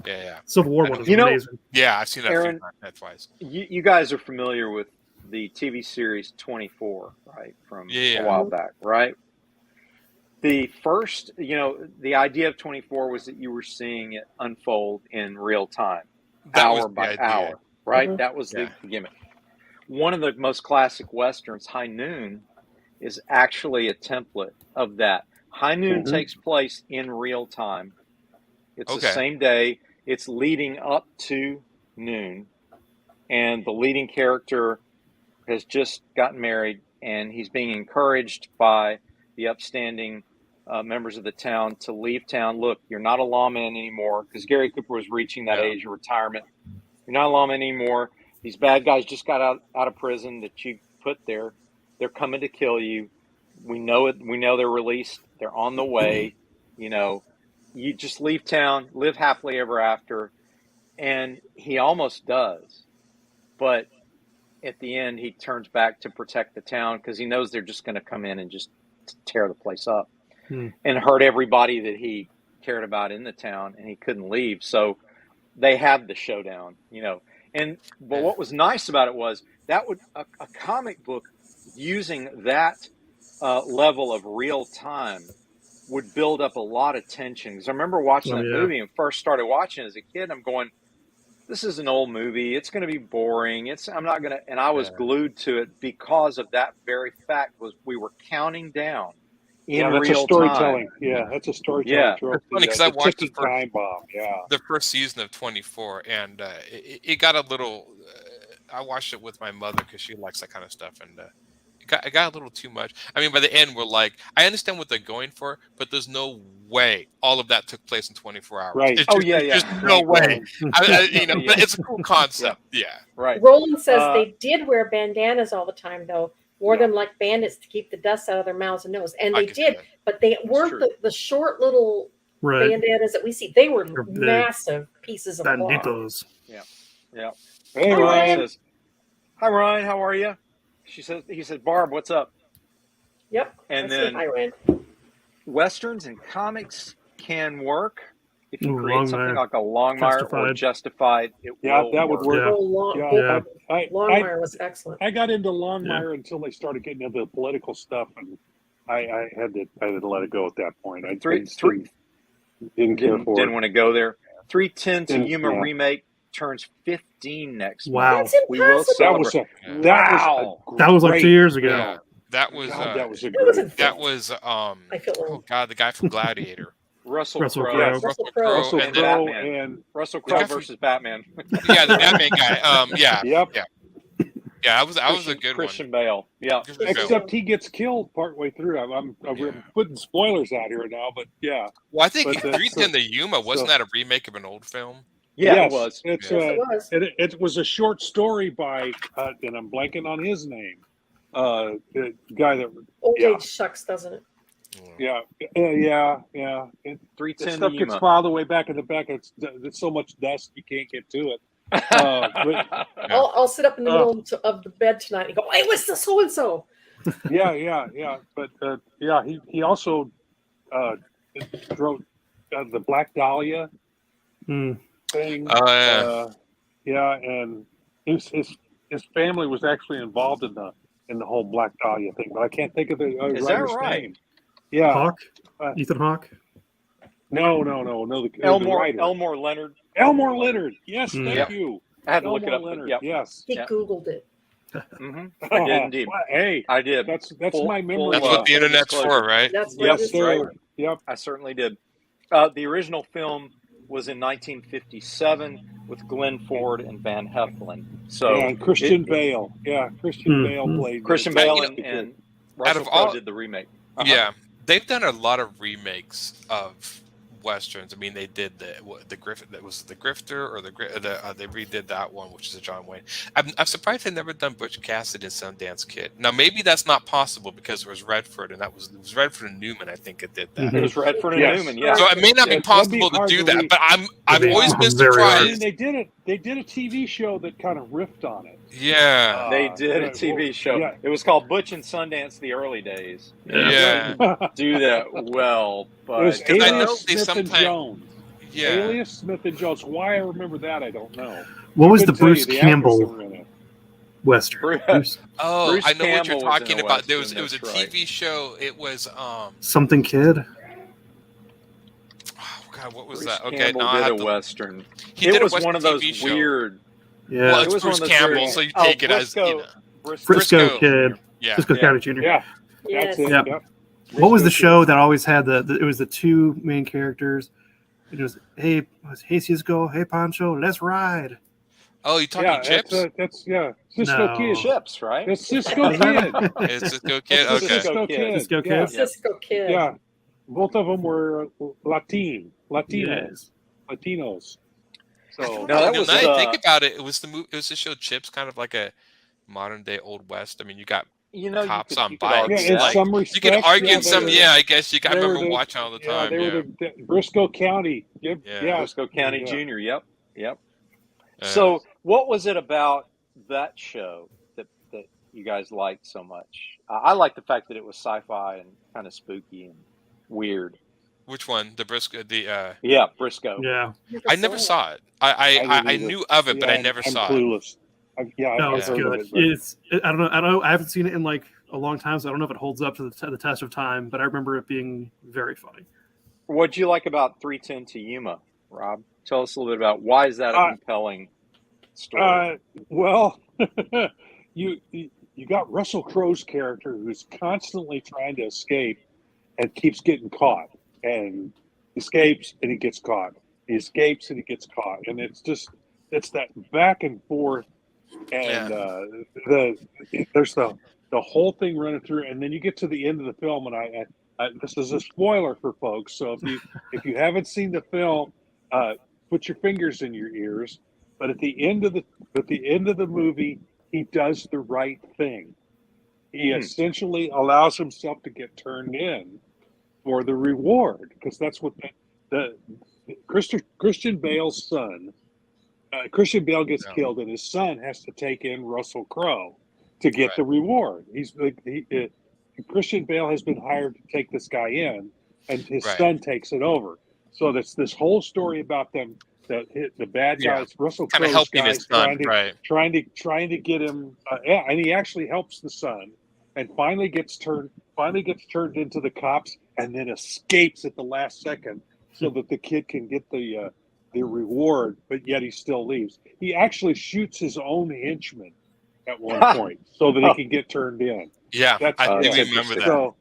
S7: Yeah.
S8: Civil War one was amazing.
S7: Yeah, I've seen that
S5: Aaron,
S7: twice.
S5: You guys are familiar with the TV series 24, right? From a while back, right? The first, the idea of 24 was that you were seeing it unfold in real time, hour by hour, right? That was the gimmick. One of the most classic Westerns, High Noon, is actually a template of that. High Noon takes place in real time. It's the same day. It's leading up to noon, and the leading character has just gotten married, and he's being encouraged by the upstanding members of the town to leave town. Look, you're not a lawman anymore, because Gary Cooper was reaching that age of retirement. You're not a lawman anymore. These bad guys just got out of prison that you put there. They're coming to kill you. We know it. We know they're released. They're on the way. You just leave town, live happily ever after. And he almost does. But at the end, he turns back to protect the town because he knows they're just going to come in and just tear the place up and hurt everybody that he cared about in the town, and he couldn't leave. So they have the showdown, But what was nice about it was that a comic book using that level of real time would build up a lot of tension. Because I remember watching that movie and first started watching it as a kid. And I'm going, this is an old movie. It's going to be boring. I'm not going to. And I was glued to it because of that very fact. Was we were counting down in
S6: that's
S5: real
S6: a storytelling.
S5: time.
S6: Yeah, that's a storytelling trope.
S7: It's funny because I watched the first
S6: time bomb. Yeah,
S7: the first season of 24, and it got a little. I watched it with my mother because she likes that kind of stuff, and it got a little too much. I mean, by the end, we're like, I understand what they're going for, but there's no way all of that took place in 24 hours.
S6: Right.
S7: Just no way. But it's a cool concept. Yeah.
S5: Right.
S4: Roland says they did wear bandanas all the time, though. Wore them like bandits to keep the dust out of their mouths and nose. And they did, but they weren't the short little bandanas that we see. They were massive pieces of
S8: banditos.
S5: Yeah. Yeah.
S6: Hey, Ryan.
S5: Hi, Ryan. How are you? He said, Barb, what's up?
S4: Yep.
S5: And then Westerns and comics can work if you create something like a Longmire or Justified.
S6: That would work.
S4: Longmire was excellent.
S6: I got into Longmire until they started getting into the political stuff, and I had to let it go at that point. I didn't
S5: want to go there. 310 to Yuma remake turns 15 next month.
S8: Wow.
S4: That's impossible.
S6: That was
S8: like 2 years ago.
S7: Yeah. That was
S4: I feel old.
S7: the guy from Gladiator.
S5: Russell
S4: Crowe.
S5: and Batman. Russell Crowe versus Batman.
S7: Yeah, the Batman guy.
S6: Yep.
S7: Yeah, that was a good
S5: Christian
S7: one.
S5: Bale. Yeah.
S6: Except he gets killed partway through. I'm putting spoilers out here now, but yeah.
S7: Well, I think 310 to Yuma, wasn't that a remake of an old film?
S5: Yeah, it was.
S6: It was a short story by, and I'm blanking on his name. The guy that
S4: old age sucks, doesn't it?
S6: Yeah.
S5: 310
S6: stuff gets filed away back in the back. It's so much dust you can't get to it.
S4: I'll sit up in the middle of the bed tonight and go, "Hey, what's the so and so?"
S6: Yeah. But he also wrote the Black Dahlia thing. And his family was actually involved in the whole Black Dahlia thing, but I can't think of the
S5: Is that
S6: writer's
S5: right?
S6: name. Yeah,
S8: Hawk, Ethan Hawke.
S6: No.
S5: Elmore Leonard.
S6: Elmore Leonard. Yes, thank you.
S5: I had to look it up.
S6: Leonard.
S5: Yep.
S6: Yes,
S4: he Googled it.
S5: Mm-hmm. I did indeed.
S6: Hey,
S5: I did.
S6: That's my memory.
S7: That's what the internet's for, right?
S4: That's
S6: yes, sir.
S5: Right.
S6: Yep.
S5: I certainly did. The original film was in 1957 with Glenn Ford and Van Heflin. So
S6: and Christian Bale. Yeah, Christian Bale played.
S5: Christian Bale and Russell Crowe did the remake.
S7: Yeah, they've done a lot of remakes of Westerns. I mean, they did the Griffin. That was the Grifter, or they redid that one, which is a John Wayne. I'm surprised they've never done Butch Cassidy and Sundance Kid. Now, maybe that's not possible because it was Redford, and it was Redford and Newman. I think it did that.
S5: Mm-hmm. It was Redford and Newman. Yeah.
S7: So it may not be possible to do that, but I've always been surprised.
S6: They did it. They did a TV show that kind of riffed on it.
S7: Yeah,
S5: they did a TV show. Yeah. It was called Butch and Sundance: The Early Days.
S7: Yeah,
S5: do that well, but
S6: it was
S7: I know they
S6: Smith
S7: sometimes.
S6: And Jones.
S7: Yeah,
S6: Alias Smith and Jones. Why I remember that, I don't know.
S8: What was the Bruce Campbell Western?
S5: Bruce
S7: I know what you're
S5: Campbell
S7: talking about. It was a
S5: right.
S7: TV show. It was
S8: Something Kid.
S7: Oh God, what was
S5: Bruce
S7: that? Okay,
S5: Campbell
S7: no, I
S5: did
S7: had
S5: a Western.
S7: It
S5: was one of those
S7: TV
S5: weird.
S8: Yeah,
S7: well,
S5: it
S7: it's
S5: was
S7: Bruce
S5: one of those
S7: Campbell,
S5: weird,
S7: so you take it
S5: Briscoe,
S7: as
S8: Frisco Kid.
S7: Yeah,
S8: Frisco County Jr.
S6: Yeah,
S4: yes.
S6: that's it. Yep.
S8: What was the show that always had it was the two main characters? It was hey Cisco, hey Pancho, let's ride.
S7: Oh, you talking Chips?
S6: That's Cisco Kid.
S5: Chips, right?
S6: That's Cisco Kid.
S7: It's Cisco Kid. Okay.
S6: Cisco Kid.
S8: Cisco Kid.
S4: Cisco Kid.
S6: Yeah, both of them were Latinos. So
S7: now that think about it, it was the show Chips, kind of like a modern day Old West. I mean, you got cops on bikes.
S6: In some respects,
S7: you can argue in some. I guess you got to remember watching all the time.
S6: They were the Briscoe County.
S5: Briscoe County Jr. Yep. So, what was it about that show that you guys liked so much? I like the fact that it was sci-fi and kind of spooky and weird.
S7: Which one? The Briscoe?
S5: Briscoe.
S8: Yeah.
S7: I never saw it. I knew of it, but I never saw
S6: clueless.
S8: No, it's good. I don't know. I haven't seen it in like a long time, so I don't know if it holds up to the test of time, but I remember it being very funny.
S5: What'd you like about 3:10 to Yuma, Rob? Tell us a little bit about why is that a compelling story?
S6: Well, you got Russell Crowe's character who's constantly trying to escape and keeps getting caught, and escapes and he gets caught. He escapes and he gets caught, and it's that back and forth, and there's the whole thing running through, and then you get to the end of the film, and I this is a spoiler for folks, so if you haven't seen the film, put your fingers in your ears. But at the end of the movie, he does the right thing. He essentially allows himself to get turned in for the reward, because that's what the Christian Bale's son. Christian Bale gets killed, and his son has to take in Russell Crowe to get the reward. Christian Bale has been hired to take this guy in, and his son takes it over. So that's this whole story about them. The bad guys, Russell Crowe's guys, trying to get him, and he actually helps the son, and finally gets turned into the cops, and then escapes at the last second, so that the kid can get the reward, but yet he still leaves. He actually shoots his own henchman at one point, so that he can get turned in.
S7: Yeah, I do remember that.
S6: So,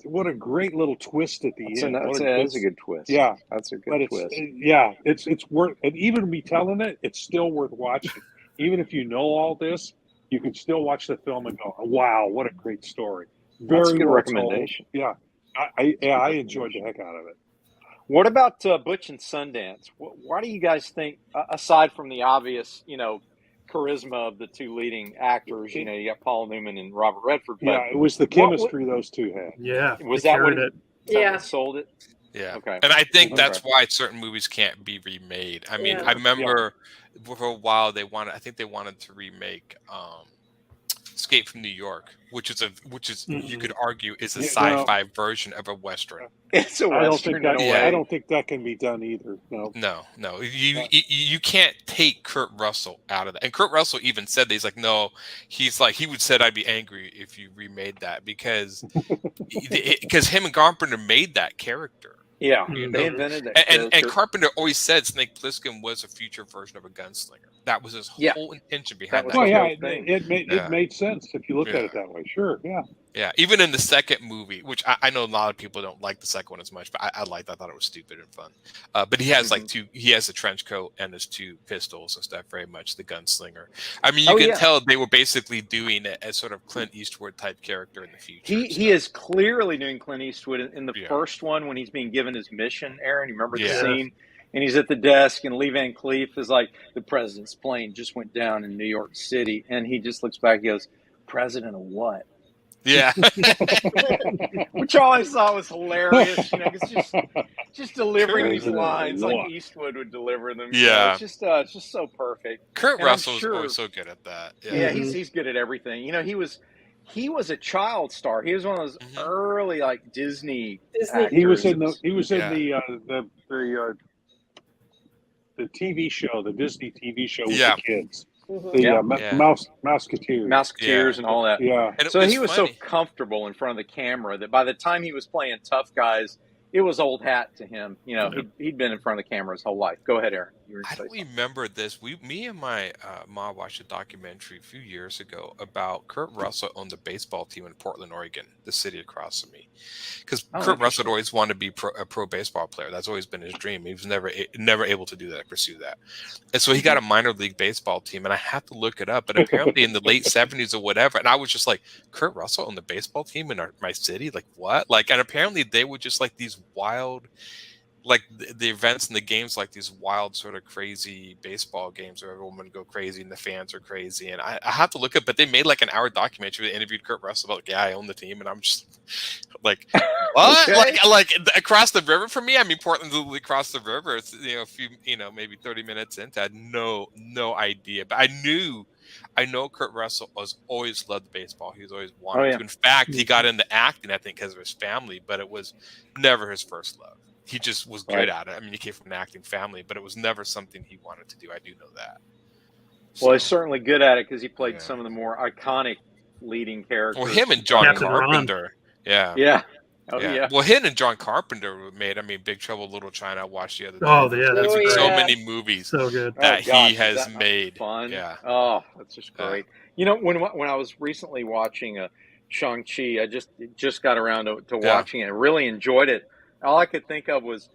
S6: what a great little twist at the end.
S5: That's a good twist.
S6: Yeah,
S5: that's a good twist.
S6: It's worth, and even me telling it, it's still worth watching. Even if you know all this, you can still watch the film and go, "Wow, what a great story!"
S5: That's a good recommendation.
S6: Yeah, I enjoyed the heck out of it.
S5: What about Butch and Sundance? Why do you guys think, aside from the obvious, charisma of the two leading actors, you got Paul Newman and Robert Redford?
S6: But it was the chemistry those two had.
S8: Yeah,
S5: was that what sold it?
S7: Yeah.
S5: Okay.
S7: And I think that's why certain movies can't be remade. I mean, I remember for a while they wanted to remake Escape from New York, which is you could argue is a sci-fi version of a Western.
S5: It's a Western.
S6: I don't think that can be done either.
S7: No. You can't take Kurt Russell out of that. And Kurt Russell even said that he would said I'd be angry if you remade that because him and Carpenter made that character.
S5: Yeah, they invented that.
S7: And Carpenter always said Snake Plissken was a future version of a gunslinger. That was his whole intention behind that.
S6: Well, it made sense if you look at it that way. Sure, yeah.
S7: Yeah, even in the second movie, which I know a lot of people don't like the second one as much, but I liked. I thought it was stupid and fun. But he has he has a trench coat and his two pistols and stuff. Very much the gunslinger. I mean, you can tell they were basically doing it as sort of Clint Eastwood type character in the future.
S5: He is clearly doing Clint Eastwood in the first one when he's being given his mission. Aaron, you remember the scene? And he's at the desk, and Lee Van Cleef is like, the president's plane just went down in New York City, and he just looks back and goes, "President of what?"
S7: Yeah.
S5: Which all I thought was hilarious. It's just delivering these lines like Eastwood would deliver them.
S7: Yeah.
S5: It's just so perfect.
S7: Kurt Russell is always so good at that.
S5: Yeah, he's good at everything. He was a child star. He was one of those early Disney actors.
S6: He was in the TV show, the Disney TV show with the kids.
S5: Mouseketeers and all that.
S6: Yeah.
S5: And so he was so comfortable in front of the camera that by the time he was playing tough guys, it was old hat to him. He'd been in front of the camera his whole life. Go ahead, Aaron.
S7: I don't remember this. Me and my mom watched a documentary a few years ago about Kurt Russell on the baseball team in Portland, Oregon, the city across from me. Because Kurt Russell always wanted to be a pro baseball player. That's always been his dream. He was never able to do that, pursue that. And so he got a minor league baseball team, and I have to look it up. But apparently in the late 70s or whatever, and I was just like, Kurt Russell on the baseball team in my city? Like, what? And apparently they were just these wild, the events and the games, these wild sort of crazy baseball games where everyone would go crazy and the fans are crazy. And I have to look up, but they made an hour documentary that interviewed Kurt Russell about I own the team, and I'm just what? Across the river from me? I mean, Portland's literally across the river. It's a few, maybe 30 minutes into. I had no idea, but I know Kurt Russell has always loved baseball. He's always wanted to. In fact, he got into acting, I think, because of his family, but it was never his first love. He just was good at it. I mean, he came from an acting family, but it was never something he wanted to do. I do know that.
S5: Well, he's certainly good at it because he played some of the more iconic, leading characters.
S7: Well, him and John
S8: Captain
S7: Carpenter. Yeah.
S5: Yeah. Oh, yeah.
S7: Well, him and John Carpenter made, Big Trouble in Little China. I watched the other day.
S8: Oh, yeah.
S7: There's
S8: That's
S7: so many movies
S8: so good
S7: that he has
S5: that
S7: made.
S5: Fun.
S7: Yeah.
S5: Oh, that's just great. You know, when I was recently watching Shang-Chi, I just got around to watching it. I really enjoyed it. All I could think of was,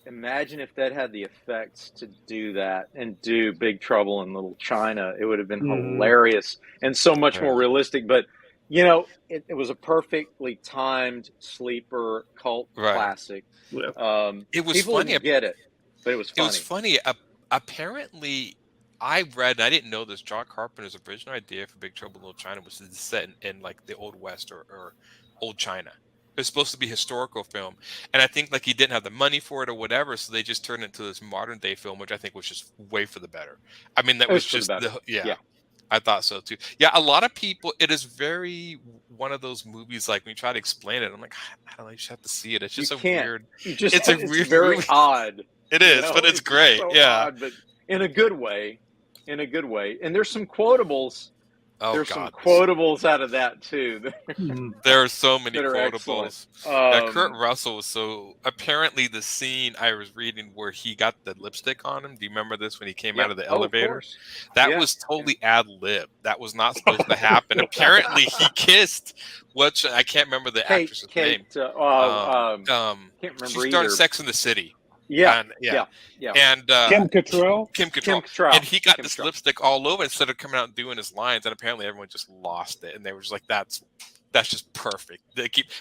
S5: imagine if that had the effects to do that and do Big Trouble in Little China. It would have been hilarious and so much more realistic. But, you know, it was a perfectly timed sleeper cult classic.
S7: It was
S5: people
S7: funny.
S5: Didn't get it, but it was funny.
S7: It was funny. Apparently, I read, and I didn't know this, John Carpenter's original idea for Big Trouble in Little China was to set in like the Old West or Old China. It was supposed to be a historical film, and I think like he didn't have the money for it or whatever, so they just turned it into this modern day film, which I think was just way for the better. I mean, that was just I thought so too. Yeah, a lot of people. It is very one of those movies. Like when you try to explain it, I'm like, I don't know. You just have to see it. It's just weird. It's weird,
S5: very
S7: movie.
S5: Odd.
S7: It is, but it's great.
S5: So
S7: yeah,
S5: odd, but in a good way. And there's some quotables. There's some quotables out of that too.
S7: There are so many
S5: quotables.
S7: Kurt Russell was so. Apparently, the scene I was reading where he got the lipstick on him. Do you remember this when he came out of the elevator? That was totally ad lib. That was not supposed to happen. Apparently, he kissed. I can't remember the actress's name.
S5: Can't remember.
S7: She started Sex in the City.
S5: Yeah.
S7: And
S6: Kim Cattrall.
S7: And he got this lipstick all over instead of coming out and doing his lines. And apparently everyone just lost it. And they were just like, that's just perfect.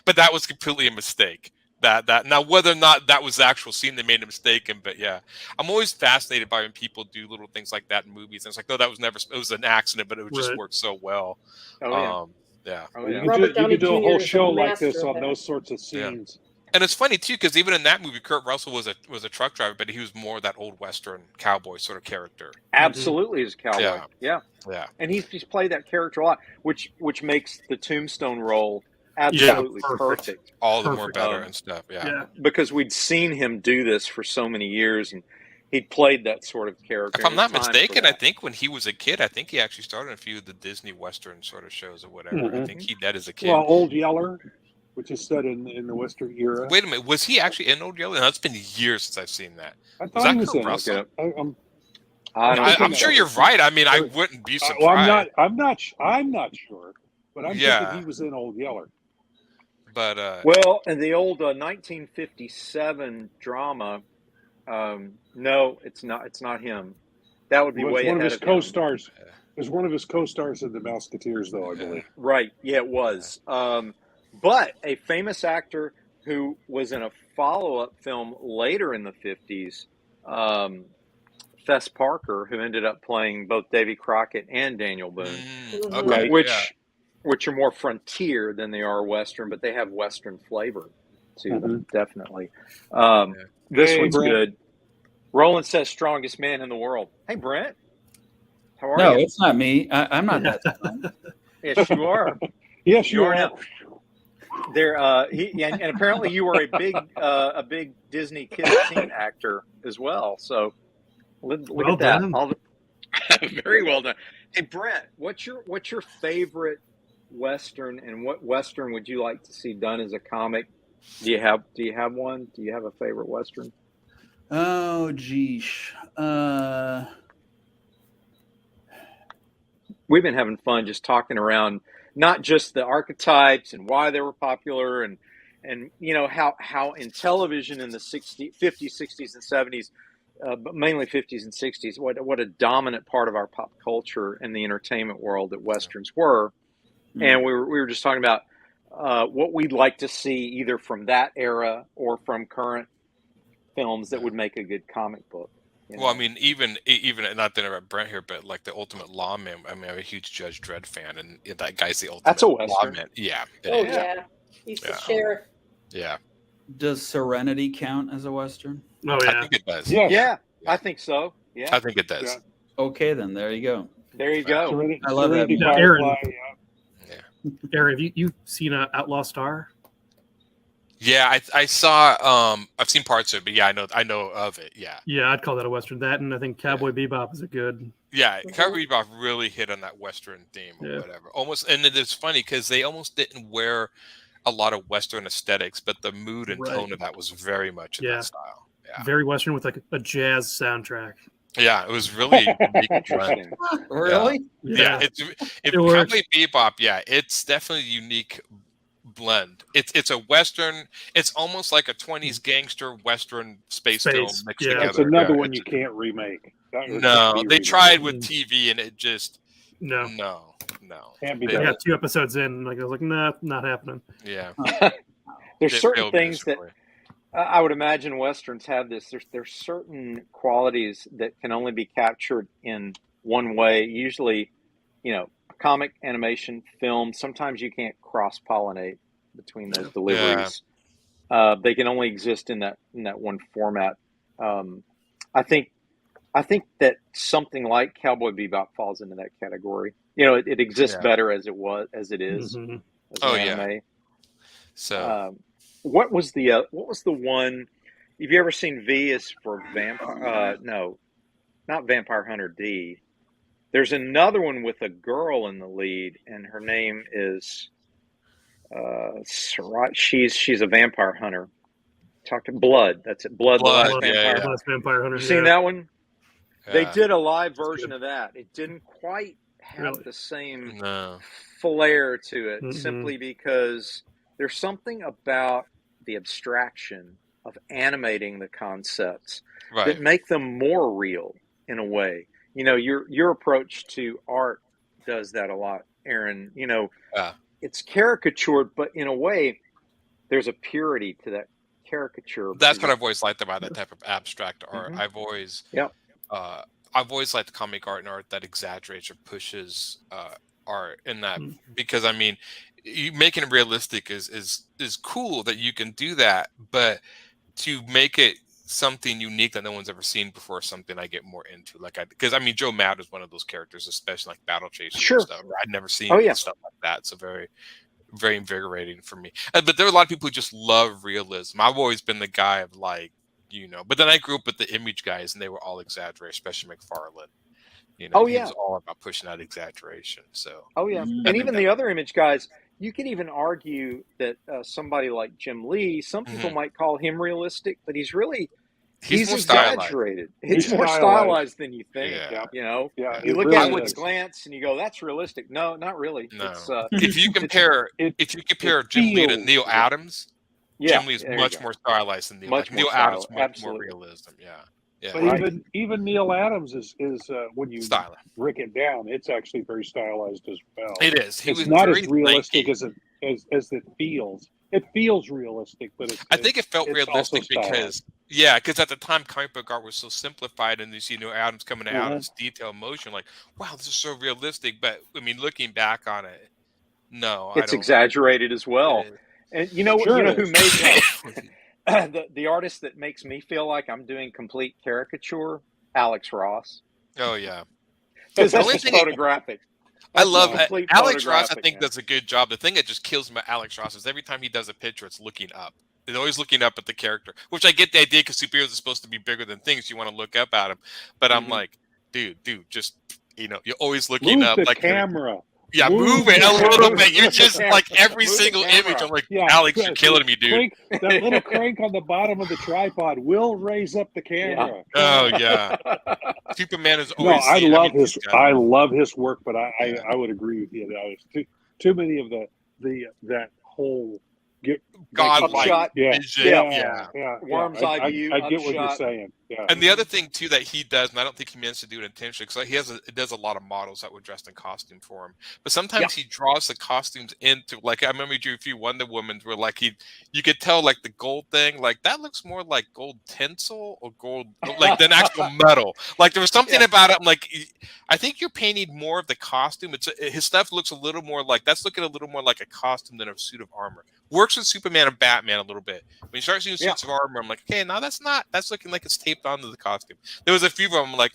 S7: But that was completely a mistake. That now whether or not that was the actual scene, they made a mistake in. But yeah, I'm always fascinated by when people do little things like that in movies. And it's like, no, it was an accident, but it would just work so well.
S6: You could do a whole show like this on those sorts of scenes.
S7: Yeah. And it's funny too, because even in that movie, Kurt Russell was a truck driver, but he was more that old Western cowboy sort of character.
S5: Absolutely, as a cowboy. Yeah. And he's played that character a lot, which makes the Tombstone role absolutely perfect.
S7: All the more better and stuff. Yeah,
S5: because we'd seen him do this for so many years, and he'd played that sort of character.
S7: If I'm not mistaken, I think when he was a kid, I think he actually started a few of the Disney Western sort of shows or whatever. I think he did as a kid.
S6: Well, Old Yeller, which is set in the Western era.
S7: Wait a minute, was he actually in Old Yeller? No, it's been years since I've seen that.
S6: I thought he was in
S7: Russell?
S6: I'm
S7: sure you're right. I mean, I wouldn't be surprised.
S6: Well, I'm not sure, but I'm thinking he was in Old Yeller.
S7: But
S5: well, in the old 1957 drama, no, it's not. It's not him. That would be way ahead of his
S6: co-stars. It was one of his co-stars in the Musketeers, though, I believe.
S5: Right. Yeah, it was. But a famous actor who was in a follow-up film later in the 50s, Fess Parker, who ended up playing both Davy Crockett and Daniel Boone, which are more frontier than they are Western, but they have Western flavor to them, definitely. This one's good. Roland says strongest man in the world. Hey, Brent. How are you?
S9: No, it's not me. I'm not that strong.
S5: Yes, you are.
S6: Yes, you are.
S5: Now. There, and apparently you were a big Disney kids teen actor as well. So look at that. Very well done. Hey, Brent, what's your favorite Western, and what Western would you like to see done as a comic? Do you have one? Do you have a favorite Western?
S9: Oh, geesh.
S5: We've been having fun just talking around not just the archetypes and why they were popular, and you know how in television in the 50s, 60s, and 70s, but mainly 50s and 60s, what a dominant part of our pop culture and the entertainment world that Westerns were. And we were just talking about what we'd like to see either from that era or from current films that would make a good comic book. You know?
S7: Well, I mean, even not that about Brent here, but like the Ultimate Lawman. I mean, I'm a huge Judge Dredd fan, and that guy's the Ultimate
S5: That's a Western.
S7: Lawman. Yeah.
S4: He's the sheriff.
S7: Yeah.
S9: Does Serenity count as a Western?
S8: Oh yeah,
S7: I think it does.
S5: Yeah, I think so. Yeah,
S7: I think it does.
S6: Yeah.
S9: Okay, then there you go.
S5: There you go.
S9: I love that.
S8: Aaron, have you seen Outlaw Star?
S7: Yeah, I saw. I've seen parts of it, but yeah, I know of it. Yeah.
S8: Yeah, I'd call that a Western. That, and I think Cowboy Bebop is a good.
S7: Yeah, Cowboy Bebop really hit on that Western theme or whatever. Almost, and it's funny because they almost didn't wear a lot of Western aesthetics, but the mood and tone of that was very much in that style. Yeah,
S8: very Western with like a jazz soundtrack.
S7: Yeah, it was really interesting.
S9: Really?
S7: Yeah, it's Cowboy Bebop. Yeah, it's definitely a unique blend. It's a Western. It's almost like a 20s gangster Western space film mixed together.
S6: It's another one you can't remake.
S7: No, they tried with TV and it just no.
S6: Can't be
S8: they got 2 episodes in, and I was like, nah, not happening.
S7: Yeah,
S5: there's certain things that I would imagine Westerns have this. There's certain qualities that can only be captured in one way. Usually, comic, animation, film. Sometimes you can't cross-pollinate between those deliveries. They can only exist in that one format. I think that something like Cowboy Bebop falls into that category. It exists better as it is.
S8: Mm-hmm.
S5: As an anime.
S7: So,
S5: what was the one? Have you ever seen V is for Vampire? No, not Vampire Hunter D. There's another one with a girl in the lead, and her name is she's a vampire hunter. Talk to Blood. That's it. Blood.
S8: Vampire Hunter.
S5: You seen that one? They did a live version of that. It didn't quite have the same flair to it, simply because there's something about the abstraction of animating the concepts that make them more real in a way. Your approach to art does that a lot, Aaron. It's caricatured, but in a way, there's a purity to that caricature.
S7: That's what I've always liked about that type of abstract art. I've always liked the comic art and art that exaggerates or pushes art in that, because you making it realistic is cool that you can do that, but to make it something unique that no one's ever seen before, something I get more into. Because Joe Mad is one of those characters, especially like Battle Chasers and stuff. I'd never seen stuff like that. So very, very invigorating for me. But there are a lot of people who just love realism. I've always been the guy of but then I grew up with the Image guys, and they were all exaggerated, especially McFarlane. He was all about pushing out exaggeration. So
S5: and even the other Image guys, you could even argue that somebody like Jim Lee, some people might call him realistic, but he's exaggerated. He's more stylized than you think. You look at his glance and you go, "That's realistic." No, not really.
S7: No. If you compare Jim Lee to Neil Adams, Jim Lee is much more stylized than Neil Adams. Neil Adams is much more realism. Yeah.
S6: But even Neil Adams is when you break it down, it's actually very stylized as well.
S7: It is.
S6: It's not as realistic as it feels. It feels realistic, but
S7: I think it felt realistic because at the time comic book art was so simplified, and you see Neil Adams coming out in this detailed motion, like, wow, this is so realistic. But looking back on it, no,
S5: it's exaggerated as well. And you know who made that? The artist that makes me feel like I'm doing complete caricature, Alex Ross.
S7: Oh yeah,
S5: because that's just photographic.
S7: I love Alex Ross. I think does a good job. The thing that just kills me about Alex Ross is every time he does a picture, it's looking up. They're always looking up at the character, which I get the idea because superheroes are supposed to be bigger than things. You want to look up at them, but I'm like, dude, just you're always looking up.
S6: The
S7: like
S6: camera.
S7: Yeah, move it a little bit. You're just like every single image. I'm like, Alex, you're killing me, dude.
S6: That little crank on the bottom of the tripod will raise up the camera.
S7: Oh yeah. Superman is always.
S6: No, I love his work, but I would agree with you. Too many of that whole
S7: godlike
S5: vision.
S6: Worm's eye view. I get what you're saying. Yeah.
S7: And the other thing too that he does, and I don't think he means to do it intentionally, because it does a lot of models that were dressed in costume for him. But sometimes he draws the costumes into, like, I remember he drew a few Wonder Womans where you could tell like the gold thing, like that looks more like gold tinsel or gold like than actual metal. Like there was something about it. I'm like, I think you're painting more of the costume. His stuff looks a little more like looking a little more like a costume than a suit of armor. Works with Superman and Batman a little bit. When you start seeing suits of armor, I'm like, okay, no, that's looking like it's taped onto the costume. There was a few of them, I'm like,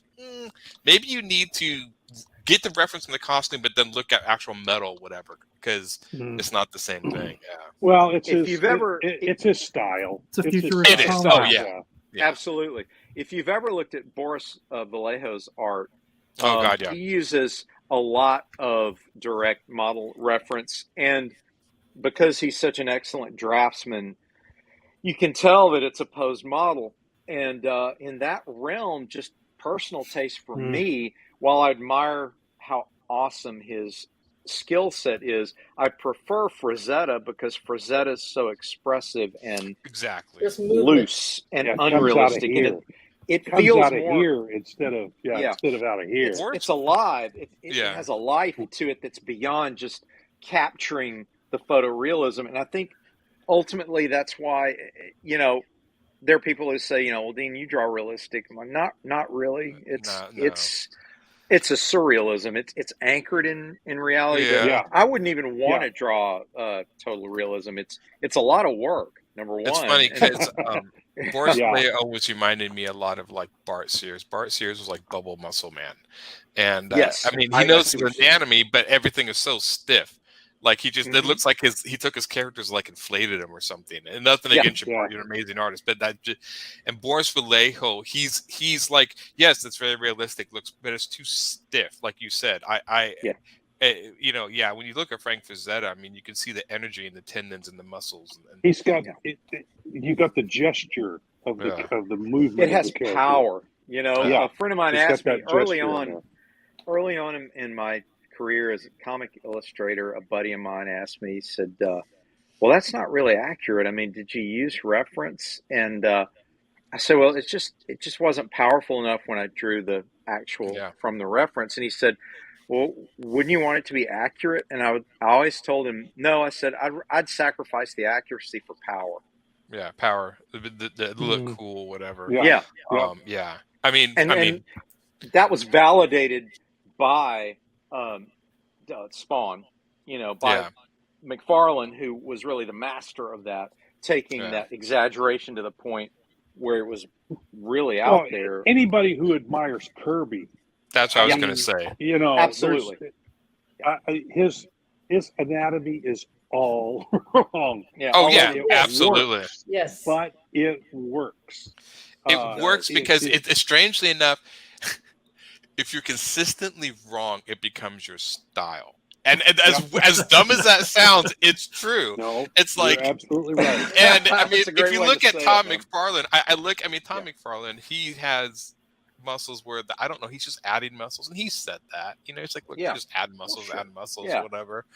S7: maybe you need to get the reference in the costume, but then look at actual metal, whatever, because it's not the same thing. Yeah.
S6: Well, it's
S5: If
S6: his.
S5: you've ever,
S6: it's his style.
S8: It's a
S6: his
S8: futuristic
S7: It is.
S6: style.
S7: Oh yeah.
S5: Absolutely. If you've ever looked at Boris Vallejo's art,
S7: Oh God, yeah.
S5: he uses a lot of direct model reference, and because he's such an excellent draftsman, you can tell that it's a posed model. And in that realm, just personal taste for me, while I admire how awesome his skill set is, I prefer Frazetta because Frazetta is so expressive and loose and unrealistic. It feels
S6: out of
S5: more
S6: here instead of out of here.
S5: It's alive. It has a life to it that's beyond just capturing the photorealism. And I think ultimately that's why, there are people who say, well, Dean, you draw realistic. I'm like, not really. It's a surrealism. It's anchored in reality.
S7: Yeah.
S5: I wouldn't even want to draw total realism. It's a lot of work. Number one.
S7: It's funny because Boris Vallejo always reminded me a lot of like Bart Sears. Bart Sears was like Bubble Muscle Man, and he knows his anatomy, but everything is so stiff. Like he just, it looks like he took his characters, like inflated him or something. And nothing against you, Bart, you're an amazing artist, but and Boris Vallejo, he's like, yes, it's very realistic, but it's too stiff, like you said. When you look at Frank Frazetta, I mean, you can see the energy and the tendons and the muscles. And
S6: he's got you got the gesture of the movement.
S5: It has
S6: of the
S5: power. A friend of mine asked me early on in my career as a comic illustrator, a buddy of mine asked me, he said, well, that's not really accurate. I mean, did you use reference? And I said, well, it just wasn't powerful enough when I drew the actual from the reference. And he said, well, wouldn't you want it to be accurate? And I always told him, no. I said, I'd sacrifice the accuracy for power.
S7: Yeah, power. The look cool, whatever.
S5: Yeah.
S7: I mean,
S5: that was validated by Spawn, by McFarlane, who was really the master of that, taking that exaggeration to the point where it was really out there.
S6: Anybody who admires Kirby.
S7: That's what I was going to say.
S5: Absolutely.
S6: His anatomy is all wrong.
S5: Yeah.
S7: Oh, yeah, absolutely.
S6: Works,
S4: yes.
S6: But it works.
S7: It works because it's strangely enough, if you're consistently wrong, it becomes your style. And as dumb as that sounds, it's true.
S6: No,
S7: it's like
S6: you're absolutely right.
S7: And I mean, if you look at Tom McFarlane, Tom McFarlane, he has muscles where I don't know, he's just adding muscles, and he said that. It's like, look, just add muscles, whatever.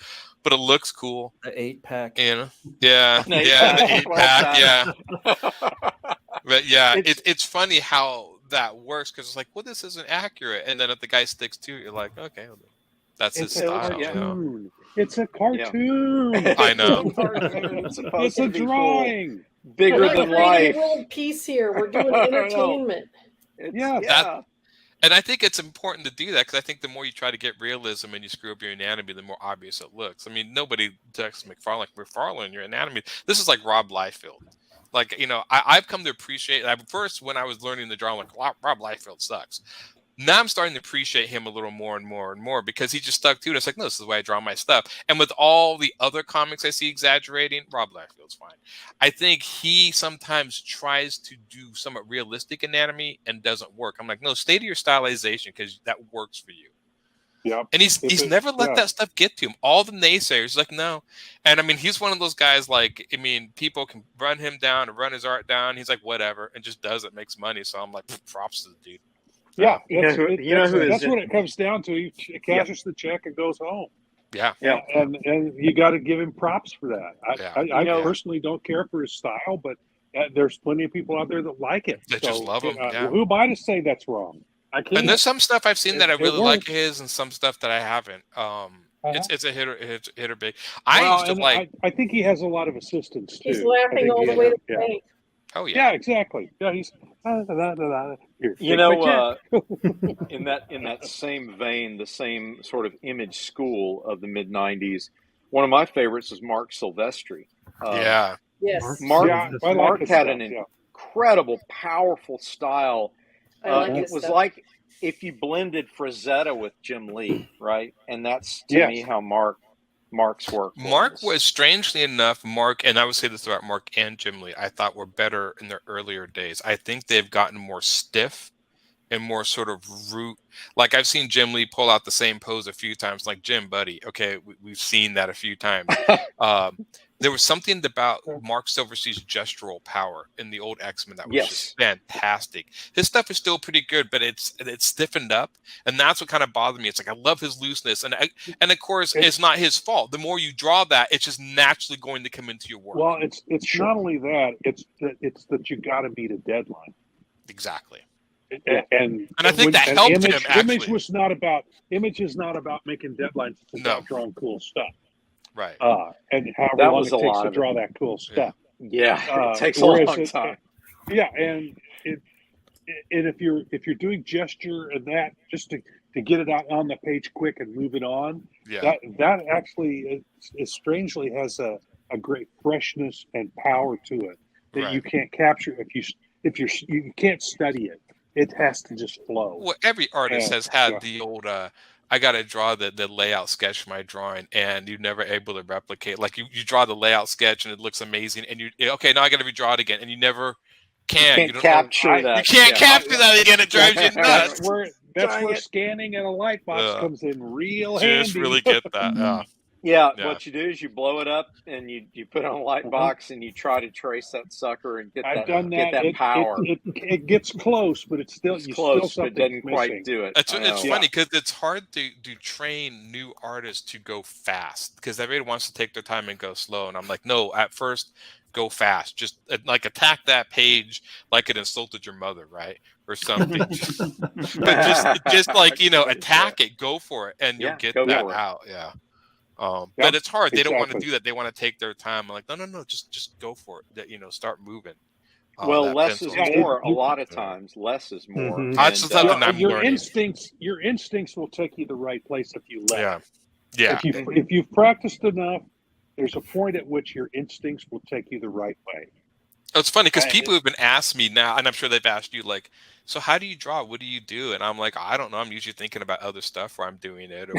S7: But it looks cool.
S9: The 8-pack.
S7: The 8-pack, But it's funny how that works, because it's like, well, this isn't accurate, and then if the guy sticks to it, you're like, okay, that's his style.
S6: It's a cartoon.
S7: I know.
S6: It's a drawing.
S5: Bigger than life.
S4: World peace here. We're doing entertainment.
S7: And I think it's important to do that, because I think the more you try to get realism and you screw up your anatomy, the more obvious it looks. I mean, nobody texts McFarlane, your anatomy. This is like Rob Liefeld. Like, I've come to appreciate. First, when I was learning to draw, I'm like, Rob Liefeld sucks. Now I'm starting to appreciate him a little more and more and more, because he just stuck to it. It's like, no, this is the way I draw my stuff. And with all the other comics I see exaggerating, Rob Liefeld's fine. I think he sometimes tries to do somewhat realistic anatomy and doesn't work. I'm like, no, stay to your stylization, because that works for you.
S6: Yeah.
S7: And he's never let that stuff get to him. All the naysayers, like, no. And I mean, he's one of those guys, like, I mean, people can run him down and run his art down. He's like, whatever, and just does it, makes money. So I'm like, props to the dude.
S6: Yeah, that's what it comes down to. He cashes the check and goes home.
S7: Yeah.
S6: And you got to give him props for that. I personally don't care for his style, but there's plenty of people out there that like it.
S7: That just love him.
S6: Who am I to say that's wrong? I can't.
S7: And there's some stuff I've seen that I really like his, and some stuff that I haven't. It's a hit or big. I
S6: think he has a lot in assistance too.
S4: He's laughing all the way to the bank.
S7: Oh yeah.
S6: Yeah, exactly. Yeah, he's.
S5: In that same vein, the same sort of image school of the mid '90s, one of my favorites is Mark Silvestri.
S4: Yes.
S5: Mark had an incredible, powerful style.
S4: It was like
S5: if you blended Frazetta with Jim Lee, right? And that's to me how Mark's work was.
S7: Mark was, strangely enough, and I would say this about Mark and Jim Lee, I thought were better in their earlier days. I think they've gotten more stiff and more sort of root. Like I've seen Jim Lee pull out the same pose a few times, like Jim, buddy. Okay, we've seen that a few times. There was something about Mark Silverstein's gestural power in the old X-Men that was just fantastic. His stuff is still pretty good, but it's stiffened up, and that's what kind of bothered me. It's like I love his looseness, and of course it's not his fault. The more you draw that, it's just naturally going to come into your work.
S6: Well, it's not only that; it's that you got to meet a deadline.
S7: Exactly.
S6: And
S7: I think that helped him. Actually,
S6: Image is not about making deadlines. It's about drawing cool stuff.
S7: Right.
S6: And however long it takes to draw that cool stuff.
S5: Yeah, it takes a long time.
S6: And if you're doing gesture and that just to get it out on the page quick and move it on, that actually is strangely has a great freshness and power to it that you can't capture if you can't study it. It has to just flow.
S7: Well, every artist has had the old I got to draw the layout sketch for my drawing, and you're never able to replicate. Like you draw the layout sketch and it looks amazing, and okay, now I got to redraw it again, and you never can.
S5: You can't capture that.
S7: You can't capture that again. It drives you nuts.
S6: That's where scanning in a light box comes in real handy.
S7: Just really get that.
S5: Yeah, what you do is you blow it up and you put it on a light box and you try to trace that sucker and get that power.
S6: It gets close, but it's still
S5: close, but it doesn't quite do it.
S7: It's funny because it's hard to train new artists to go fast because everybody wants to take their time and go slow, and I'm like, no, at first go fast. Just like attack that page like it insulted your mother, right, or something. but just like attack it, go for it, and you'll get that out. Yeah. But it's hard. They don't want to do that. They want to take their time. I'm like, no, just go for it. Start moving.
S5: Well, less is more. A lot of times, less is more.
S7: Mm-hmm. That's something I'm learning.
S6: Your instincts will take you the right place if you let.
S7: Yeah.
S6: If you've practiced enough, there's a point at which your instincts will take you the right way.
S7: It's funny because people have been asking me now, and I'm sure they've asked you, like, so how do you draw? What do you do? And I'm like, I don't know. I'm usually thinking about other stuff where I'm doing it. Or,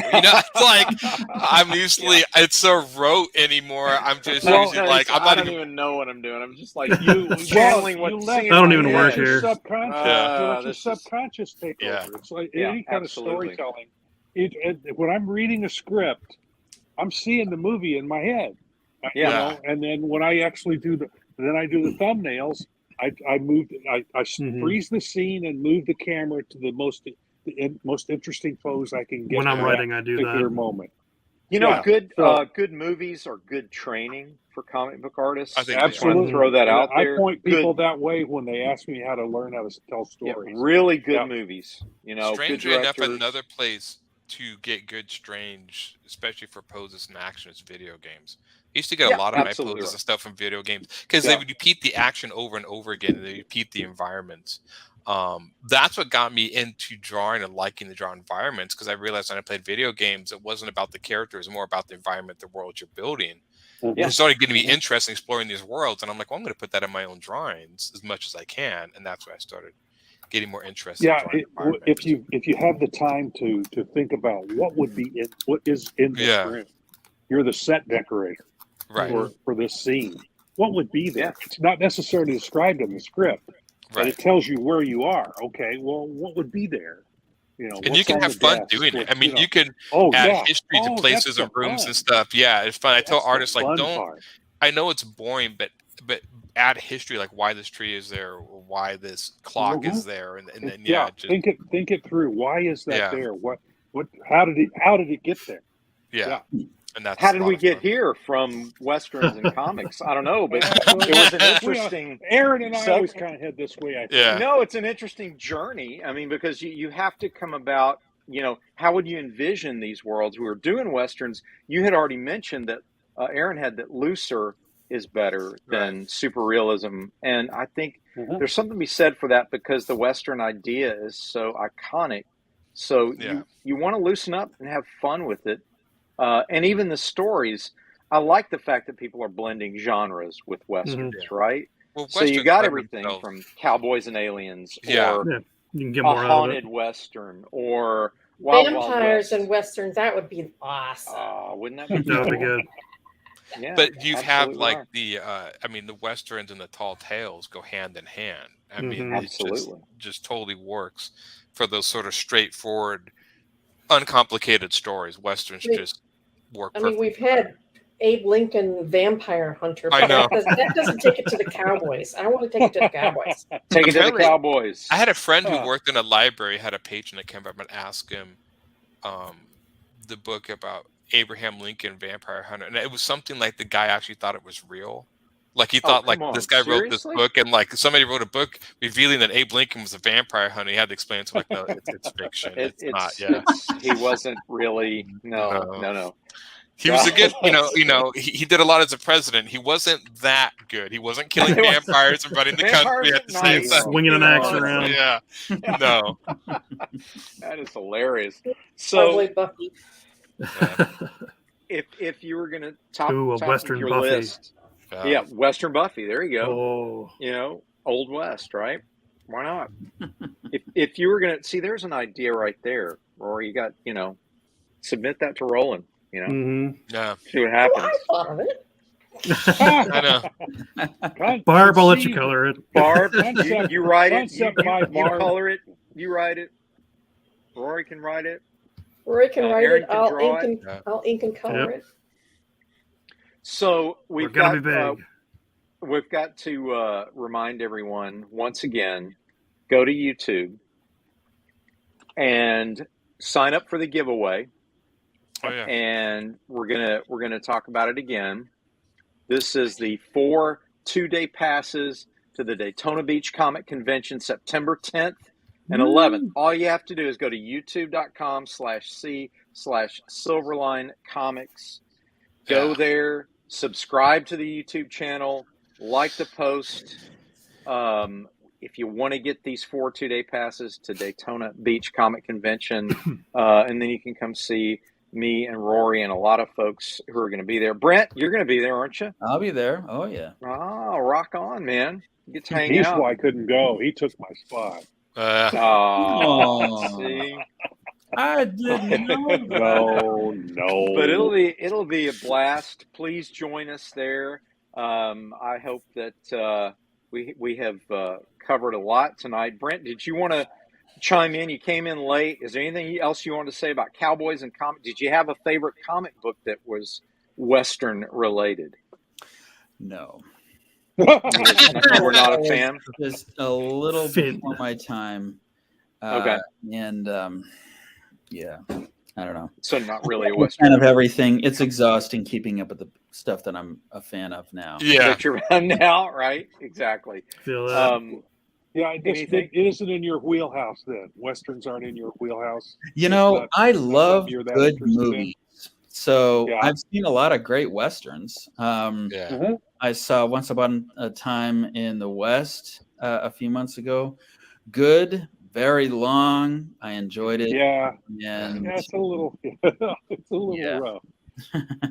S7: like I'm usually, it's so rote anymore. I'm just usually like,
S5: I don't even know what I'm doing. I'm just like, channeling what's
S8: I don't even work here.
S6: Let your subconscious take over. It's like any kind of storytelling. When I'm reading a script, I'm seeing the movie in my head. You know? And then when I actually do the thumbnails, I freeze the scene and move the camera to the most interesting pose I can get.
S8: When I'm writing, I do that.
S6: Moment.
S5: Good movies are good training for comic book artists.
S7: I think
S5: absolutely throw that out there.
S6: I point people that way when they ask me how to learn how to tell stories.
S5: Really good movies.
S7: Strangely enough, another place to get good strange, especially for poses and action, is video games. I used to get a lot of my poses and stuff from video games because they would repeat the action over and over again, and they repeat the environments. That's what got me into drawing and liking to draw environments, because I realized when I played video games, it wasn't about the characters, more about the environment, the world you're building. It started getting me interested in exploring these worlds, and I'm like, well, I'm going to put that in my own drawings as much as I can, and that's why I started getting more interested.
S6: If you have the time to think about what is in this room, you're the set decorator.
S7: Right.
S6: For this scene, what would be there? It's not necessarily described in the script, but it tells you where you are. Okay, well, what would be there?
S7: And you can have fun doing it. I mean, you can add history to places and rooms and stuff. Yeah, it's fun. I tell artists, like, I know it's boring, but add history, like why this tree is there, or why this clock is there, and then
S6: think it through. Why is that there? What? How did it get there?
S7: Yeah. And that's
S5: how did we get here from Westerns and comics? I don't know, but it was an interesting.
S6: Aaron and I always kind of head this way. I think.
S7: Yeah.
S5: No, it's an interesting journey. I mean, because you have to come about. How would you envision these worlds? We were doing Westerns. You had already mentioned that Aaron had that looser is better than super realism, and I think there's something to be said for that, because the Western idea is so iconic. So you want to loosen up and have fun with it. And even the stories, I like the fact that people are blending genres with Westerns, right?
S7: Well,
S5: so you got everything from Cowboys and Aliens,
S8: You can get
S5: a
S8: more out of
S5: haunted
S8: it.
S5: Western or Wild
S4: Vampires
S5: Wild
S4: and Westerns, that would be awesome.
S5: wouldn't that be
S8: That would be
S5: cool?
S8: good.
S5: Yeah,
S7: But you have
S5: absolutely
S7: like
S5: right.
S7: the Westerns and the tall tales go hand in hand. I mean,
S8: Mhm.
S7: it
S5: Absolutely.
S7: just totally works for those sort of straightforward, uncomplicated stories. Westerns just work
S4: I mean,
S7: perfectly.
S4: we've had Abe Lincoln Vampire Hunter,
S7: I
S4: but
S7: know.
S4: that doesn't take it to the Cowboys. I want to take it to the Cowboys.
S5: Take it to the
S7: Apparently,
S5: Cowboys.
S7: I had a friend who worked in a library, had a patron that came up and asked him the book about Abraham Lincoln Vampire Hunter, and it was something like the guy actually thought it was real. Like he thought, like
S5: come
S7: this
S5: on,
S7: guy wrote this
S5: seriously?
S7: book, and like somebody wrote a book revealing that Abe Lincoln was a vampire hunter. He had to explain to him, like, no, it's fiction. It's not. Yeah,
S5: he wasn't really. No.
S7: He was a good, he did a lot as a president. He wasn't that good. He wasn't killing vampires and running the country at the same time.
S8: Swinging an axe around.
S7: Yeah, no.
S5: That is hilarious.
S4: Probably
S5: So,
S4: Bucky.
S5: if you were going to top
S8: Western
S5: your
S8: Buffy.
S5: list, Western Buffy. There you go.
S8: Oh,
S5: Old West, right? Why not? if you were going to see, there's an idea right there, Rory. You got, submit that to Roland.
S7: Yeah.
S5: See what happens.
S4: I thought of it.
S7: I know.
S8: Barb, I'll let you color it.
S5: Barb, you write it.
S6: Concept
S5: You
S6: by Barb.
S5: color it. You write it. Rory can write it.
S4: Rory can write
S5: Aaron
S4: it.
S5: can
S4: I'll
S5: draw
S4: ink
S5: it.
S4: and I'll ink and color it.
S5: So
S8: We're
S5: we've
S8: gonna
S5: got
S8: be big.
S5: we've got to remind everyone once again, go to YouTube and sign up for the giveaway.
S7: Oh yeah.
S5: And we're gonna talk about it again. This is the 4 2-day passes to the Daytona Beach Comic Convention, September 10th and 11th. All you have to do is go to youtube.com/C/Silverline Comics. Go there, subscribe to the YouTube channel, like the post. If you want to get these 4 2-day passes to Daytona Beach Comic Convention, and then you can come see me and Rory and a lot of folks who are going to be there. Brent, you're going to be there, aren't you?
S9: I'll be there. Oh, yeah.
S5: Oh, rock on, man. You get to hang
S6: He's
S5: out.
S6: why I couldn't go. He took my spot.
S5: See?
S9: I didn't know.
S6: No.
S5: But it'll be a blast. Please join us there. I hope that we have covered a lot tonight. Brent, did you want to chime in? You came in late. Is there anything else you wanted to say about Cowboys and comic? Did you have a favorite comic book that was Western related?
S9: No.
S5: We're not a fan.
S9: Just a little before my time.
S5: Okay.
S9: And yeah, I don't know.
S5: So not really a
S9: I'm a
S5: Western.
S9: fan of everything. It's exhausting keeping up with the stuff that I'm a fan of now.
S7: Yeah.
S5: That you're around now, right? Exactly.
S8: Feel that.
S6: Yeah, it isn't in your wheelhouse then. Westerns aren't in your wheelhouse.
S9: You know,
S6: Not-
S9: I
S6: not
S9: love
S6: something you're that
S9: good
S6: interested in.
S9: movies. So
S6: Yeah.
S9: I've seen a lot of great Westerns.
S7: Yeah.
S9: I saw Once Upon a Time in the West a few months ago. Good, very long. I enjoyed it.
S6: Yeah,
S9: And
S6: it's a little,
S9: Yeah.
S6: rough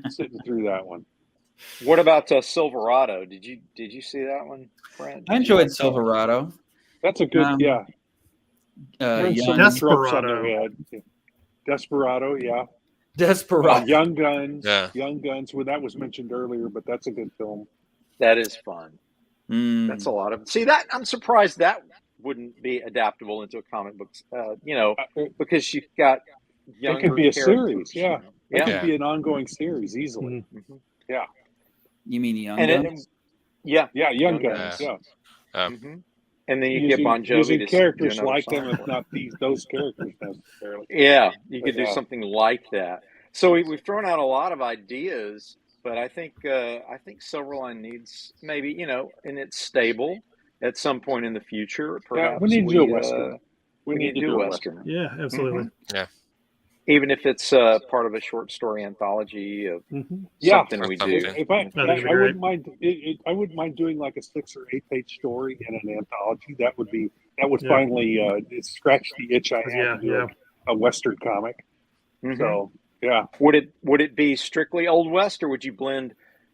S6: sitting through that one.
S5: What about Silverado? Did you see that one, Brent?
S9: I enjoyed Silverado.
S6: That's a good,
S9: Young,
S8: Desperado.
S6: Desperado, yeah.
S9: Desperado.
S6: Young Guns.
S7: Yeah.
S6: Young Guns. Well, that was mentioned earlier, but that's a good film.
S5: That is fun.
S9: Mm.
S5: That's a lot of. See that I'm surprised that wouldn't be adaptable into a comic book. Because you've got younger.
S6: It could be a
S5: characters,
S6: series, yeah. It
S5: Yeah.
S6: could be an ongoing series easily.
S5: Mhm.
S6: Yeah.
S9: You mean Young
S5: And
S9: Guns?
S5: Yeah.
S6: Yeah, Young
S5: Young
S6: Guns.
S7: Guns.
S6: Yeah.
S5: hmm And then you get Bon Jovi
S6: using
S5: to
S6: characters
S5: do another
S6: like
S5: song
S6: them,
S5: for
S6: if
S5: it.
S6: not those characters necessarily.
S5: Yeah, you could
S6: But,
S5: do something like that. So we've thrown out a lot of ideas, but I think Silverline needs maybe and it's stable at some point in the future.
S6: Yeah,
S5: Perhaps
S6: we need to do a Western.
S5: we need to do a Western.
S8: Yeah, absolutely.
S7: Yeah.
S5: Even if it's part of a short story anthology of
S6: Yeah.
S5: something we do.
S7: Something.
S6: If I
S8: that'd be great.
S6: wouldn't mind. I wouldn't mind doing like a 6 or 8 page story in an anthology. That would
S8: Yeah.
S6: finally scratch the itch I have
S8: Yeah,
S6: to do
S8: yeah.
S6: a Western comic.
S5: Mhm.
S6: So yeah,
S5: Would it be strictly Old West, or would you blend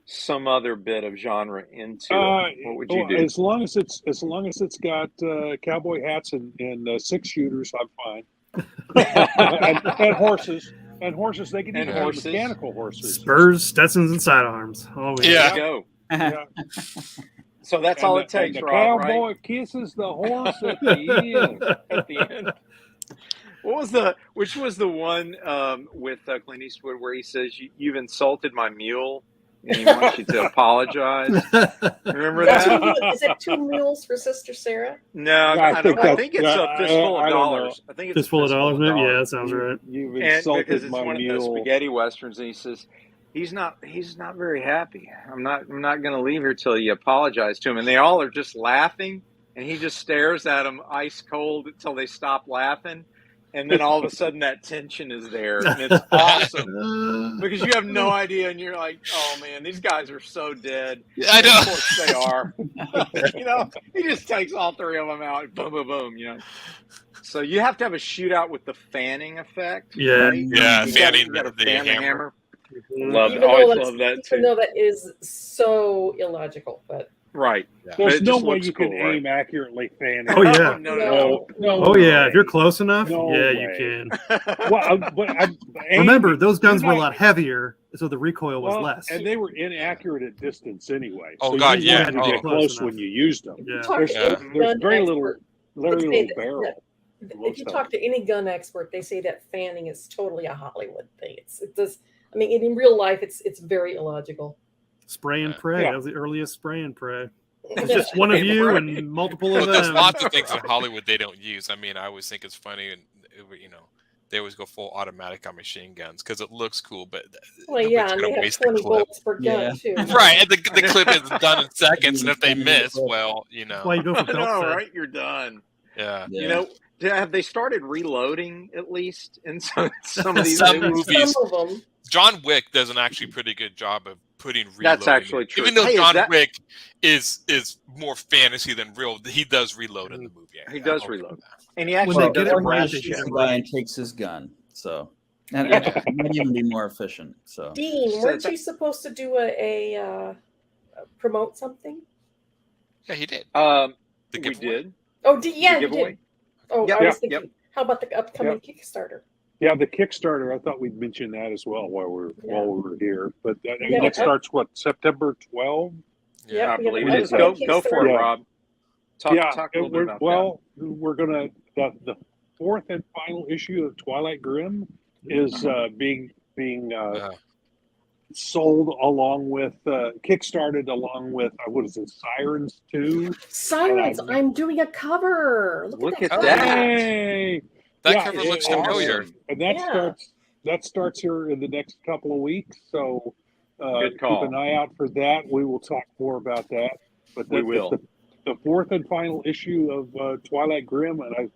S5: some other bit of genre into it, what would you do?
S6: As long as it's got cowboy hats and 6-shooters, I'm fine. and horses. And horses, they can even have mechanical horses.
S8: Spurs, Stetsons, and sidearms. Oh,
S5: yeah. Go. Yeah. So that's all it takes,
S6: the
S5: Rob,
S6: cowboy
S5: right?
S6: Kisses the horse at the end.
S5: Which was the one with Clint Eastwood where he says, "You've insulted my mule," and he wants you to apologize. Remember that?
S4: Is it 2 mules for Sister Sarah?
S5: No, I think it's a fistful of dollars. I think it's
S8: fistful of dollars. Maybe, yeah, that sounds right.
S6: You've insulted
S5: because it's
S6: my
S5: one
S6: mule.
S5: of the spaghetti westerns, and he says, He's not very happy. I'm not going to leave here till you apologize to him. And they all are just laughing, and he just stares at them ice cold until they stop laughing. And then all of a sudden that tension is there, and it's awesome because you have no idea, and you're like, "Oh man, these guys are so dead."
S7: I know.
S5: Of course they are. He just takes all 3 of them out, boom, boom, boom. So you have to have a shootout with the fanning effect.
S8: Yeah,
S5: right?
S7: Yeah,
S5: you got to fan the hammer.
S4: Always love that too. Even though that is so illogical, but.
S5: Right.
S6: Yeah. There's no way you can aim accurately fanning.
S8: Oh yeah.
S5: No.
S8: Oh yeah. If you're close enough, you can. Remember, those guns were a lot heavier, so the recoil was less.
S6: And they were inaccurate at distance anyway.
S7: Oh
S6: so
S7: God,
S6: you
S7: yeah.
S6: had to get close when you used them.
S8: Yeah.
S6: There's very little barrel.
S4: If you talk to any gun expert, they say that fanning is totally a Hollywood thing. It does. I mean, in real life, it's very illogical.
S8: Spray and pray. That was the earliest spray and pray. It's just one of you and multiple of them.
S7: There's lots of things in Hollywood they don't use. I mean, I always think it's funny, and they always go full automatic on machine guns because it looks cool. But
S4: and they have 20 volts per gun too.
S7: Right, and the clip is done in seconds, and if they miss, well,
S8: Why you go for
S5: right? You're done.
S7: Yeah.
S5: Have they started reloading at least in some of these
S7: movies?
S4: Some of them.
S7: John Wick does an actually pretty good job of putting reloading.
S5: That's actually true.
S7: Even though John Wick is more fantasy than real, he does reload in the movie.
S5: He does reload, and he actually does a brass check.
S9: The guy and takes his gun, and it might even be more efficient. So,
S4: Dean, weren't you supposed to do a promote something?
S7: Yeah, he did.
S5: We did.
S4: Oh, you
S5: did.
S4: Oh, I was thinking. How about the upcoming Kickstarter?
S6: Yeah, the Kickstarter. I thought we'd mention that as well while we're here. But that starts September 12th.
S5: Yeah, I believe it is. Go for it, Rob. Talk a little bit about that.
S6: We're gonna the 4th and final issue of Twilight Grim is being sold along with kickstarted along with what is it, Sirens 2?
S4: Sirens. I'm doing a cover. Look
S5: at that.
S6: Hey.
S7: That cover looks familiar.
S6: And that starts here in the next couple of weeks. So
S5: good call.
S6: Keep an eye out for that. We will talk more about that. But
S5: we will.
S6: The 4th and final issue of Twilight Grim, and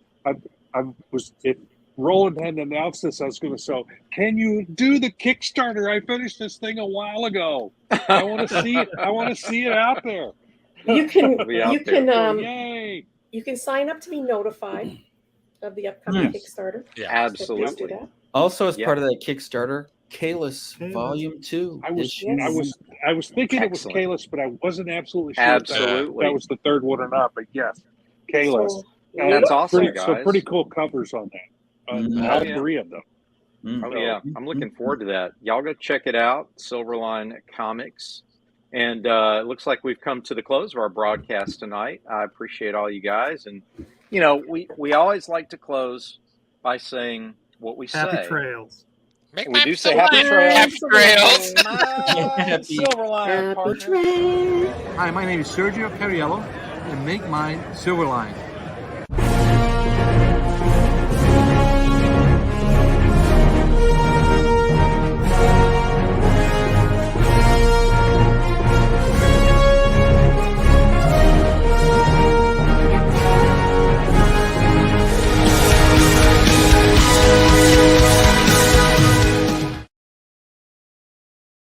S6: if Roland hadn't announced this, I was going to say, "Can you do the Kickstarter? I finished this thing a while ago. I want to see it. I want to see it out there."
S4: You can
S6: yay!
S4: You can sign up to be notified of the upcoming Kickstarter.
S5: Yeah, absolutely.
S9: Also, as part of that Kickstarter, Kalis Volume 2.
S6: I was thinking it was Kalis, but I wasn't absolutely sure
S5: absolutely.
S6: If that was the third one or not. But yes, Kalis.
S4: So,
S5: that's awesome, guys.
S6: Some pretty cool covers on that. All 3 of them.
S5: Oh yeah, I'm looking forward to that. Y'all go check it out, Silverline Comics. And it looks like we've come to the close of our broadcast tonight. I appreciate all you guys, and we always like to close by saying what we say.
S8: Happy trails.
S5: We do say happy trails.
S7: Happy trails.
S5: Silverline partner.
S10: Hi, my name is Sergio Cariello, and make mine Silverline.